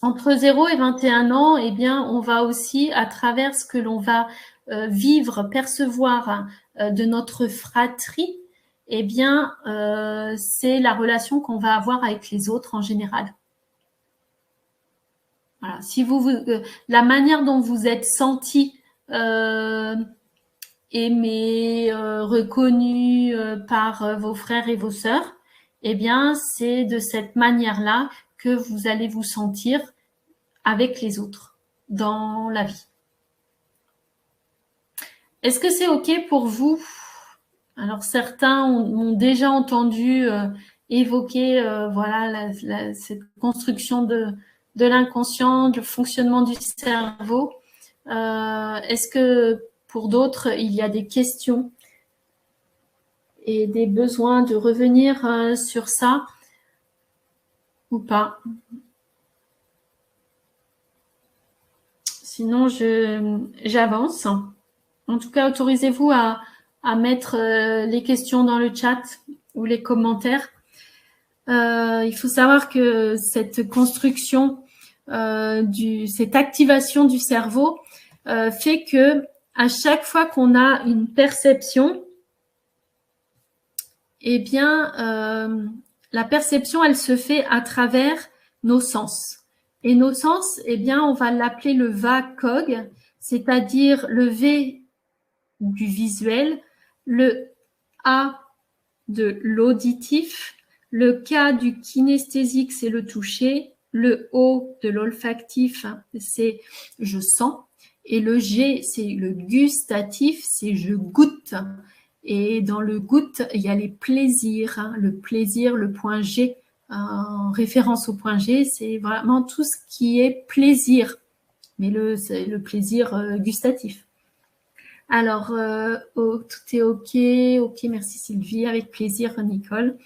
S1: Entre 0 et 21 ans, eh bien, on va aussi, à travers ce que l'on va vivre, percevoir de notre fratrie, eh bien, c'est la relation qu'on va avoir avec les autres en général. Voilà. Si la manière dont vous êtes senti aimé, reconnu par vos frères et vos sœurs, eh bien, c'est de cette manière-là que vous allez vous sentir avec les autres dans la vie. Est-ce que c'est OK pour vous? Alors, certains ont déjà entendu évoquer voilà, cette construction de l'inconscient, le fonctionnement du cerveau. Est-ce que pour d'autres, il y a des questions et des besoins de revenir sur ça ou pas? Sinon, j'avance. En tout cas, autorisez-vous à mettre les questions dans le chat ou les commentaires. Il faut savoir que cette construction, cette activation du cerveau fait que à chaque fois qu'on a une perception, eh bien, la perception, elle se fait à travers nos sens. Et nos sens, eh bien, on va l'appeler le VACOG, c'est-à-dire le V du visuel, le A de l'auditif, le K du kinesthésique, c'est le toucher, le O de l'olfactif, c'est je sens, et le G, c'est le gustatif, c'est je goûte. Et dans le goûte, il y a les plaisirs, le plaisir, le point G, en référence au point G, c'est vraiment tout ce qui est plaisir, mais c'est le plaisir gustatif. Alors, tout est OK. OK, merci Sylvie. Avec plaisir, Nicole.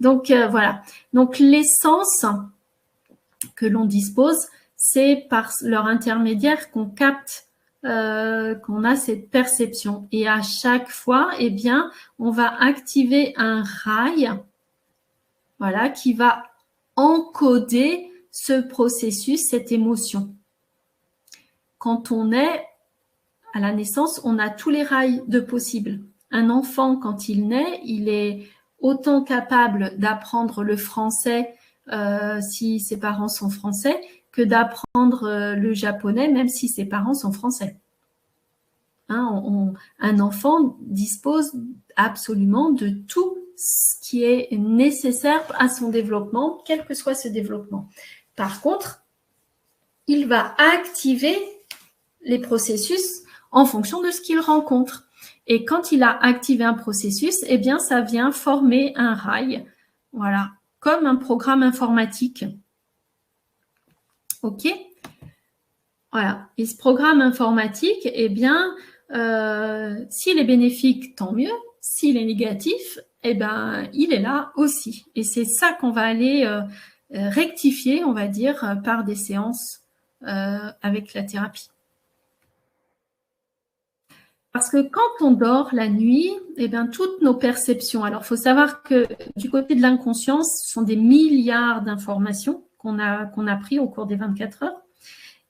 S1: Donc, voilà. Donc, les sens que l'on dispose, c'est par leur intermédiaire qu'on capte, qu'on a cette perception. Et à chaque fois, eh bien, on va activer un rail, voilà, qui va encoder ce processus, cette émotion. Quand on est à la naissance, on a tous les rails de possibles. Un enfant, quand il naît, il est autant capable d'apprendre le français si ses parents sont français que d'apprendre le japonais même si ses parents sont français. Hein, un enfant dispose absolument de tout ce qui est nécessaire à son développement, quel que soit ce développement. Par contre, il va activer les processus en fonction de ce qu'il rencontre. Et quand il a activé un processus, eh bien, ça vient former un rail, voilà, comme un programme informatique. OK? Voilà. Et ce programme informatique, eh bien, s'il est bénéfique, tant mieux. S'il est négatif, eh ben, il est là aussi. Et c'est ça qu'on va aller rectifier, on va dire, par des séances avec la thérapie. Parce que quand on dort la nuit, eh bien, toutes nos perceptions, alors il faut savoir que du côté de l'inconscience, ce sont des milliards d'informations qu'on a pris au cours des 24 heures.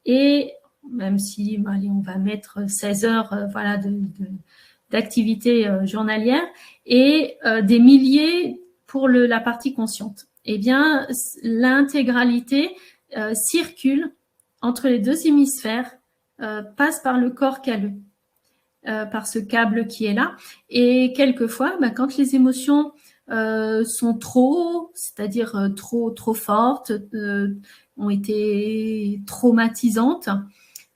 S1: Et même si allez, on va mettre 16 heures voilà, d'activité journalière et des milliers pour la partie consciente. Eh bien, l'intégralité circule entre les deux hémisphères, passe par le corps calleux. Par ce câble qui est là. Et quelquefois, quand les émotions sont trop, c'est-à-dire trop fortes, ont été traumatisantes,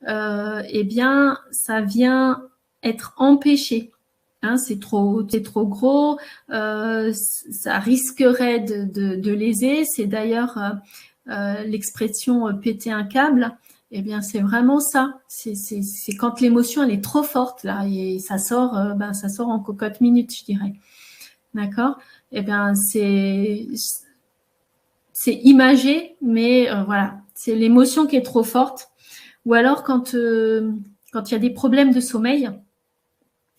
S1: eh bien, ça vient être empêché. Hein, c'est trop gros, ça risquerait de léser. C'est d'ailleurs l'expression péter un câble. Eh bien, c'est vraiment ça. C'est quand l'émotion elle est trop forte là et ça sort en cocotte minute, je dirais. D'accord. Eh bien, c'est imagé, mais voilà, c'est l'émotion qui est trop forte. Ou alors quand il y a des problèmes de sommeil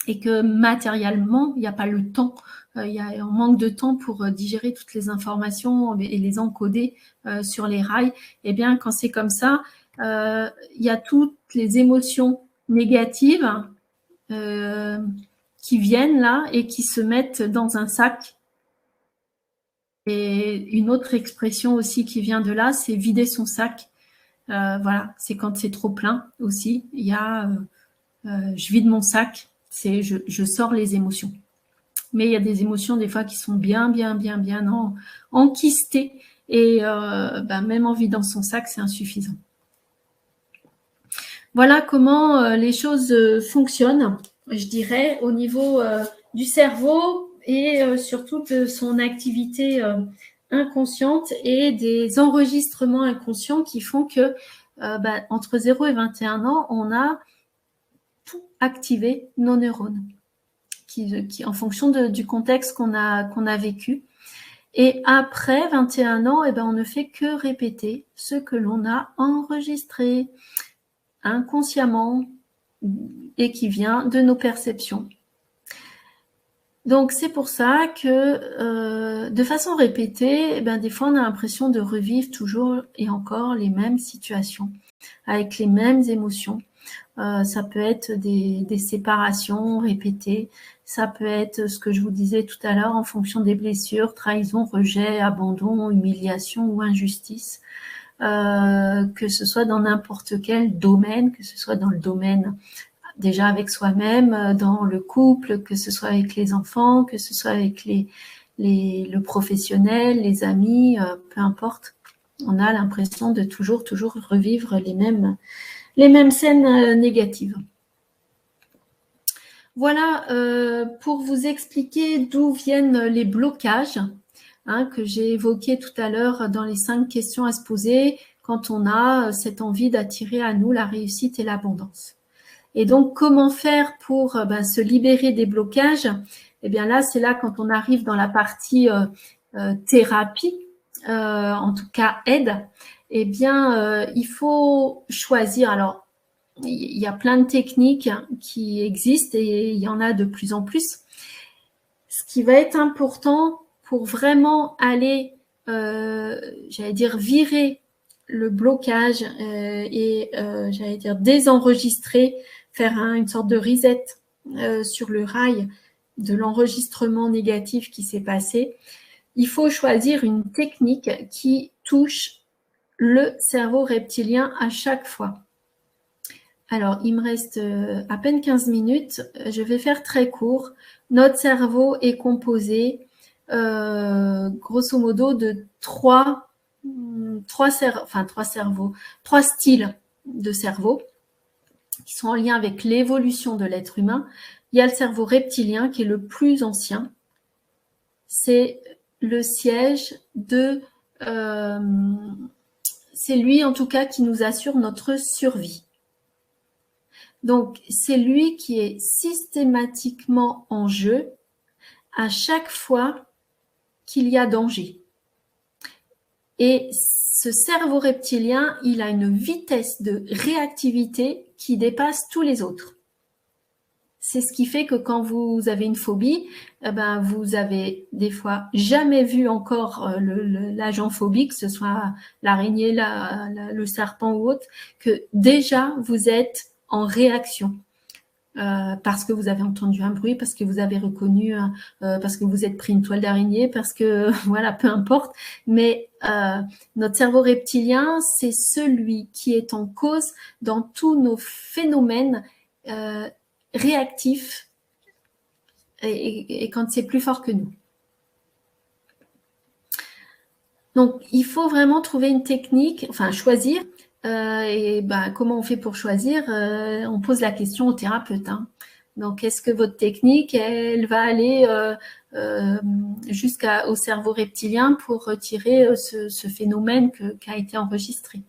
S1: et que matériellement il n'y a pas le temps, on manque de temps pour digérer toutes les informations et les encoder sur les rails. Eh bien, quand c'est comme ça. Il y a toutes les émotions négatives qui viennent là et qui se mettent dans un sac. Et une autre expression aussi qui vient de là, c'est vider son sac. Voilà, c'est quand c'est trop plein aussi. Il y a je vide mon sac, c'est je sors les émotions. Mais il y a des émotions des fois qui sont bien enquistées et même en vidant son sac, c'est insuffisant. Voilà comment les choses fonctionnent, je dirais, au niveau du cerveau et surtout de son activité inconsciente et des enregistrements inconscients qui font que entre 0 et 21 ans, on a tout activé nos neurones qui en fonction du contexte qu'on a vécu. Et après 21 ans, on ne fait que répéter ce que l'on a enregistré inconsciemment et qui vient de nos perceptions. Donc, c'est pour ça que de façon répétée, des fois, on a l'impression de revivre toujours et encore les mêmes situations, avec les mêmes émotions. Ça peut être des séparations répétées, ça peut être ce que je vous disais tout à l'heure en fonction des blessures, trahison, rejet, abandon, humiliation ou injustice. Que ce soit dans n'importe quel domaine, que ce soit dans le domaine déjà avec soi-même, dans le couple, que ce soit avec les enfants, que ce soit avec le professionnel, les amis, peu importe. On a l'impression de toujours revivre les mêmes scènes négatives. Voilà pour vous expliquer d'où viennent les blocages que j'ai évoqués tout à l'heure dans les 5 questions à se poser quand on a cette envie d'attirer à nous la réussite et l'abondance. Et donc, comment faire pour se libérer des blocages? Eh bien là, c'est là quand on arrive dans la partie thérapie, en tout cas aide, eh bien, il faut choisir. Alors, il y a plein de techniques qui existent et il y en a de plus en plus. Ce qui va être important pour vraiment aller, j'allais dire, virer le blocage et j'allais dire désenregistrer, faire une sorte de reset sur le rail de l'enregistrement négatif qui s'est passé, il faut choisir une technique qui touche le cerveau reptilien à chaque fois. Alors, il me reste à peine 15 minutes. Je vais faire très court. Notre cerveau est composé, grosso modo, de trois styles de cerveau qui sont en lien avec l'évolution de l'être humain. Il y a le cerveau reptilien qui est le plus ancien. C'est le siège de... c'est lui, en tout cas, qui nous assure notre survie. Donc, c'est lui qui est systématiquement en jeu à chaque fois qu'il y a danger. Et ce cerveau reptilien, il a une vitesse de réactivité qui dépasse tous les autres. C'est ce qui fait que quand vous avez une phobie, vous avez des fois jamais vu encore l'agent phobique, que ce soit l'araignée, le serpent ou autre, que déjà vous êtes en réaction. Parce que vous avez entendu un bruit, parce que vous avez reconnu, parce que vous êtes pris une toile d'araignée, parce que voilà, peu importe. Mais notre cerveau reptilien, c'est celui qui est en cause dans tous nos phénomènes réactifs et quand c'est plus fort que nous. Donc, il faut vraiment trouver une technique, enfin choisir. Comment on fait pour choisir? On pose la question au thérapeute. Donc, est-ce que votre technique, elle va aller jusqu'au cerveau reptilien pour retirer ce phénomène qui a été enregistré?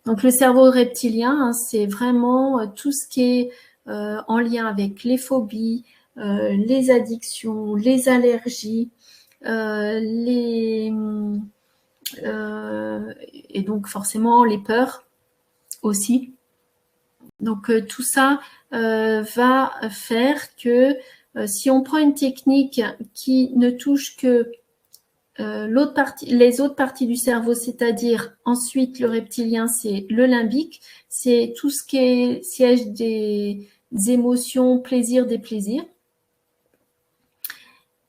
S1: Donc, le cerveau reptilien, c'est vraiment tout ce qui est en lien avec les phobies, les addictions, les allergies, et donc forcément les peurs aussi. Donc tout ça va faire que si on prend une technique qui ne touche que les autres parties du cerveau, c'est-à-dire ensuite le reptilien, c'est le limbique, c'est tout ce qui est siège des émotions, plaisir, déplaisir.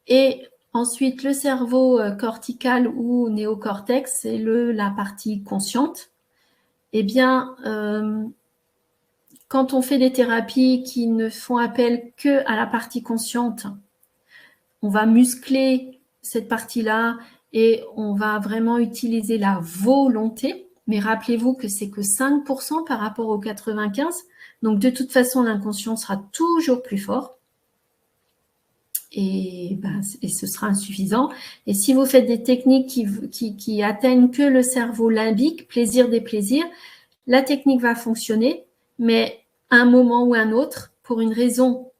S1: Et ensuite, le cerveau cortical ou néocortex, c'est la partie consciente. Eh bien, quand on fait des thérapies qui ne font appel que à la partie consciente, on va muscler cette partie-là et on va vraiment utiliser la volonté. Mais rappelez-vous que c'est que 5% par rapport aux 95%. Donc, de toute façon, l'inconscient sera toujours plus fort. Et ce sera insuffisant. Et si vous faites des techniques qui atteignent que le cerveau limbique, plaisir, déplaisir, la technique va fonctionner, mais à un moment ou un autre, pour une raison,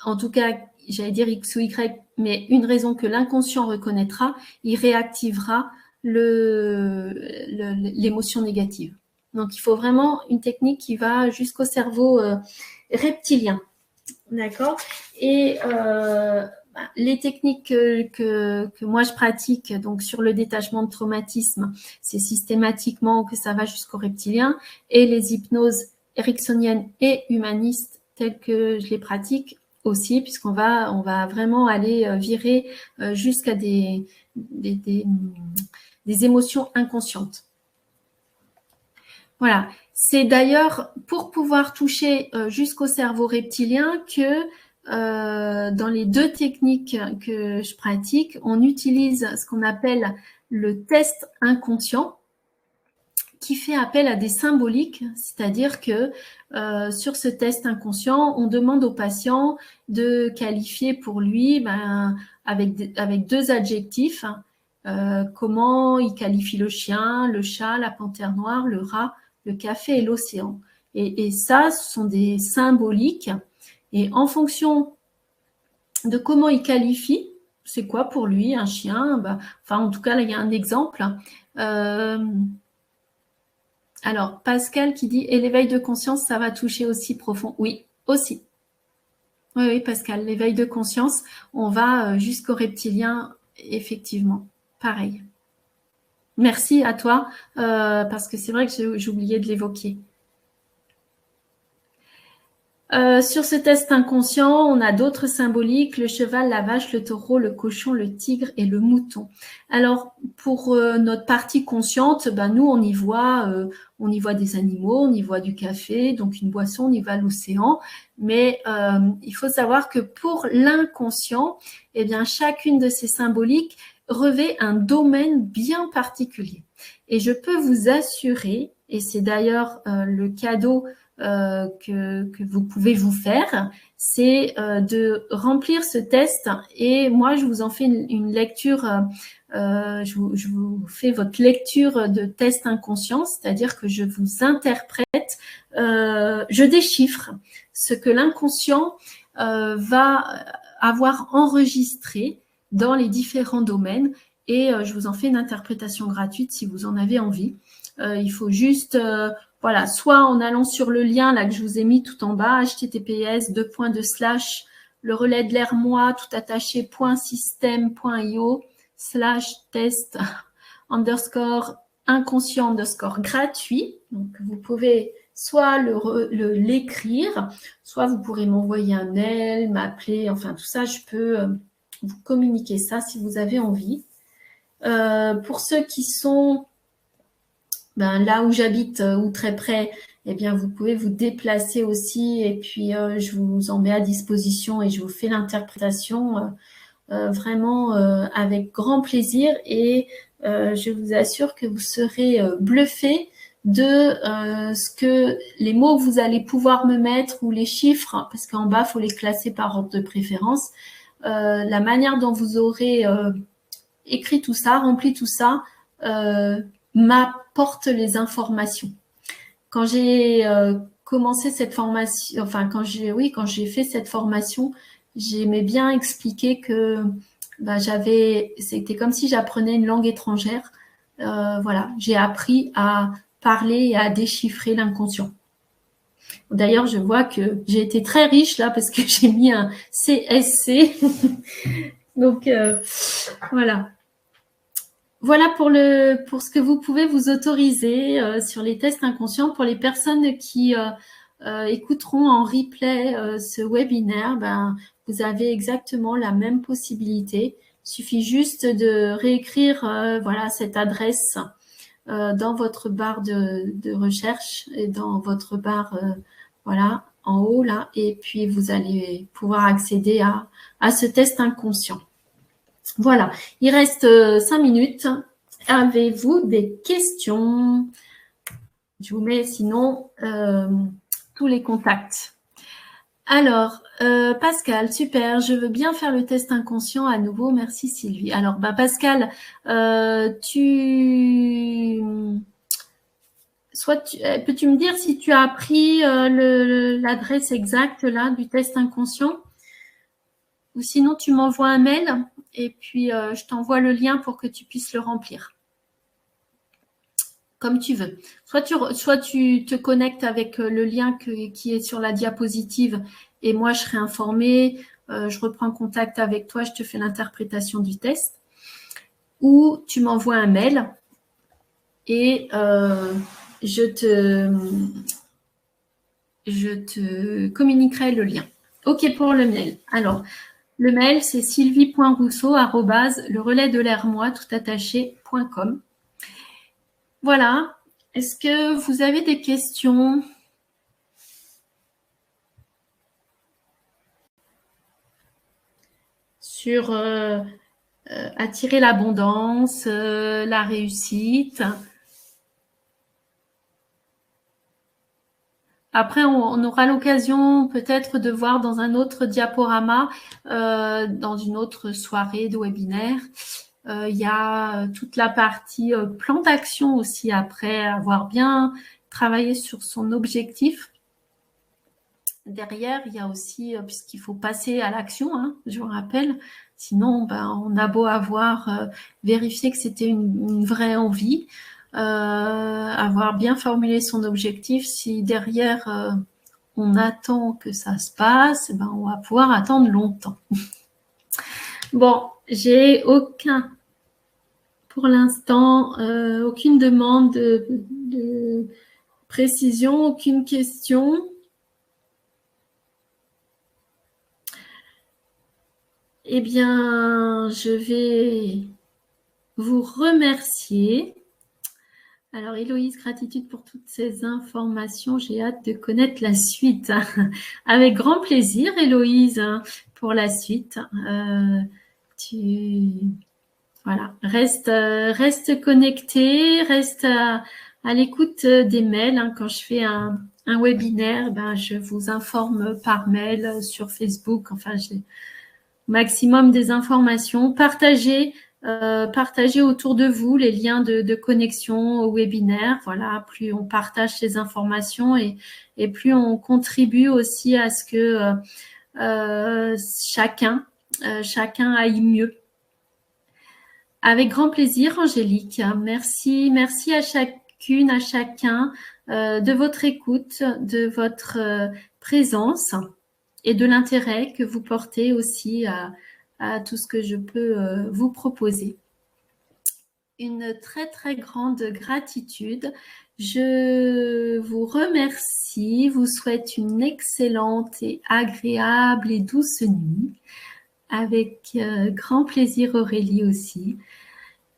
S1: en tout cas, j'allais dire X ou Y, mais une raison que l'inconscient reconnaîtra, il réactivera l'émotion négative. Donc, il faut vraiment une technique qui va jusqu'au cerveau reptilien. D'accord. Et les techniques que moi je pratique donc sur le détachement de traumatisme, c'est systématiquement que ça va jusqu'au reptilien, et les hypnoses ericksoniennes et humanistes telles que je les pratique aussi, puisqu'on va vraiment aller virer jusqu'à des émotions inconscientes. Voilà. C'est d'ailleurs pour pouvoir toucher jusqu'au cerveau reptilien que dans les 2 techniques que je pratique, on utilise ce qu'on appelle le test inconscient, qui fait appel à des symboliques, c'est-à-dire que sur ce test inconscient, on demande au patient de qualifier pour lui avec 2 adjectifs comment il qualifie le chien, le chat, la panthère noire, le rat, le café et l'océan. Et ça, ce sont des symboliques. Et en fonction de comment il qualifie, c'est quoi pour lui un chien, enfin, en tout cas, là, il y a un exemple. Alors, Pascal qui dit « Et l'éveil de conscience, ça va toucher aussi profond ». Oui, aussi. Oui, Pascal, l'éveil de conscience, on va jusqu'au reptilien, effectivement. Pareil. Merci à toi, parce que c'est vrai que j'ai oublié de l'évoquer. Sur ce test inconscient, on a d'autres symboliques, le cheval, la vache, le taureau, le cochon, le tigre et le mouton. Alors, pour notre partie consciente, nous, on y voit des animaux, on y voit du café, donc une boisson, on y voit l'océan. Mais il faut savoir que pour l'inconscient, eh bien, chacune de ces symboliques revêt un domaine bien particulier. Et je peux vous assurer, et c'est d'ailleurs le cadeau que vous pouvez vous faire, c'est de remplir ce test et moi je vous en fais une lecture, je vous fais votre lecture de test inconscient, c'est-à-dire que je vous interprète, je déchiffre ce que l'inconscient va avoir enregistré dans les différents domaines et je vous en fais une interprétation gratuite si vous en avez envie. Il faut juste voilà, soit en allant sur le lien là que je vous ai mis tout en bas, https:// le relais de l'air moi tout attaché .system.io/test _inconscient gratuit. Donc vous pouvez soit l'écrire, soit vous pourrez m'envoyer un mail, m'appeler, enfin tout ça, je peux vous communiquer ça si vous avez envie. Pour ceux qui sont là où j'habite ou très près, eh bien, vous pouvez vous déplacer aussi et puis je vous en mets à disposition et je vous fais l'interprétation vraiment avec grand plaisir et je vous assure que vous serez bluffés de ce que les mots que vous allez pouvoir me mettre ou les chiffres, parce qu'en bas, il faut les classer par ordre de préférence, la manière dont vous aurez écrit tout ça, rempli tout ça, m'apporte les informations. Quand j'ai commencé cette formation, enfin quand j'ai fait cette formation, j'aimais bien expliquer que c'était comme si j'apprenais une langue étrangère. Voilà, j'ai appris à parler et à déchiffrer l'inconscient. D'ailleurs, je vois que j'ai été très riche là parce que j'ai mis un CSC. Donc voilà. Voilà pour ce que vous pouvez vous autoriser sur les tests inconscients. Pour les personnes qui écouteront en replay ce webinaire, vous avez exactement la même possibilité. Il suffit juste de réécrire voilà, cette adresse dans votre barre de recherche et dans votre barre voilà, en haut là, et puis vous allez pouvoir accéder à ce test inconscient. Voilà, il reste 5 minutes. Avez-vous des questions? Je vous mets sinon tous les contacts. Alors, Pascal, super, je veux bien faire le test inconscient à nouveau. Merci Sylvie. Alors, Pascal, peux-tu me dire si tu as appris l'adresse exacte là du test inconscient? Ou sinon, tu m'envoies un mail et puis je t'envoie le lien pour que tu puisses le remplir. Comme tu veux. Soit tu te connectes avec le lien qui est sur la diapositive et moi, je serai informée. Je reprends contact avec toi, je te fais l'interprétation du test. Ou tu m'envoies un mail et je te communiquerai le lien. OK pour le mail. Alors, le mail, c'est sylvie.rousseau@lerelaydel'airmoi tout attaché.com. Voilà. Est-ce que vous avez des questions sur attirer l'abondance, la réussite? Après, on aura l'occasion peut-être de voir dans un autre diaporama, dans une autre soirée de webinaire. Il y a toute la partie plan d'action aussi après avoir bien travaillé sur son objectif. Derrière, il y a aussi, puisqu'il faut passer à l'action, hein, je vous rappelle, sinon on a beau avoir vérifié que c'était une vraie envie, avoir bien formulé son objectif, si derrière on attend que ça se passe, on va pouvoir attendre longtemps. Bon, j'ai pour l'instant, aucune demande de précision, aucune question. Eh bien, je vais vous remercier. Alors, Héloïse, gratitude pour toutes ces informations. J'ai hâte de connaître la suite. Avec grand plaisir, Héloïse, pour la suite. Voilà, reste connecté, reste à l'écoute des mails. Hein. Quand je fais un webinaire, je vous informe par mail sur Facebook. Enfin, j'ai maximum des informations. Partagez autour de vous les liens de connexion au webinaire. Voilà, plus on partage ces informations et plus on contribue aussi à ce que chacun aille mieux. Avec grand plaisir, Angélique. Merci à chacune, à chacun de votre écoute, de votre présence et de l'intérêt que vous portez aussi à tout ce que je peux vous proposer. Une très, très grande gratitude. Je vous remercie, vous souhaite une excellente et agréable et douce nuit. Avec grand plaisir, Aurélie aussi.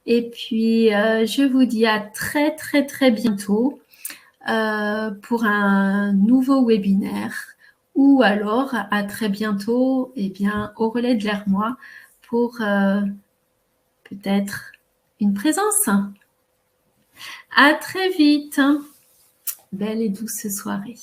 S1: Et puis, je vous dis à très, très, très bientôt pour un nouveau webinaire ou alors à très bientôt au relais de l'Hermois pour peut-être une présence. À très vite. Belle et douce soirée.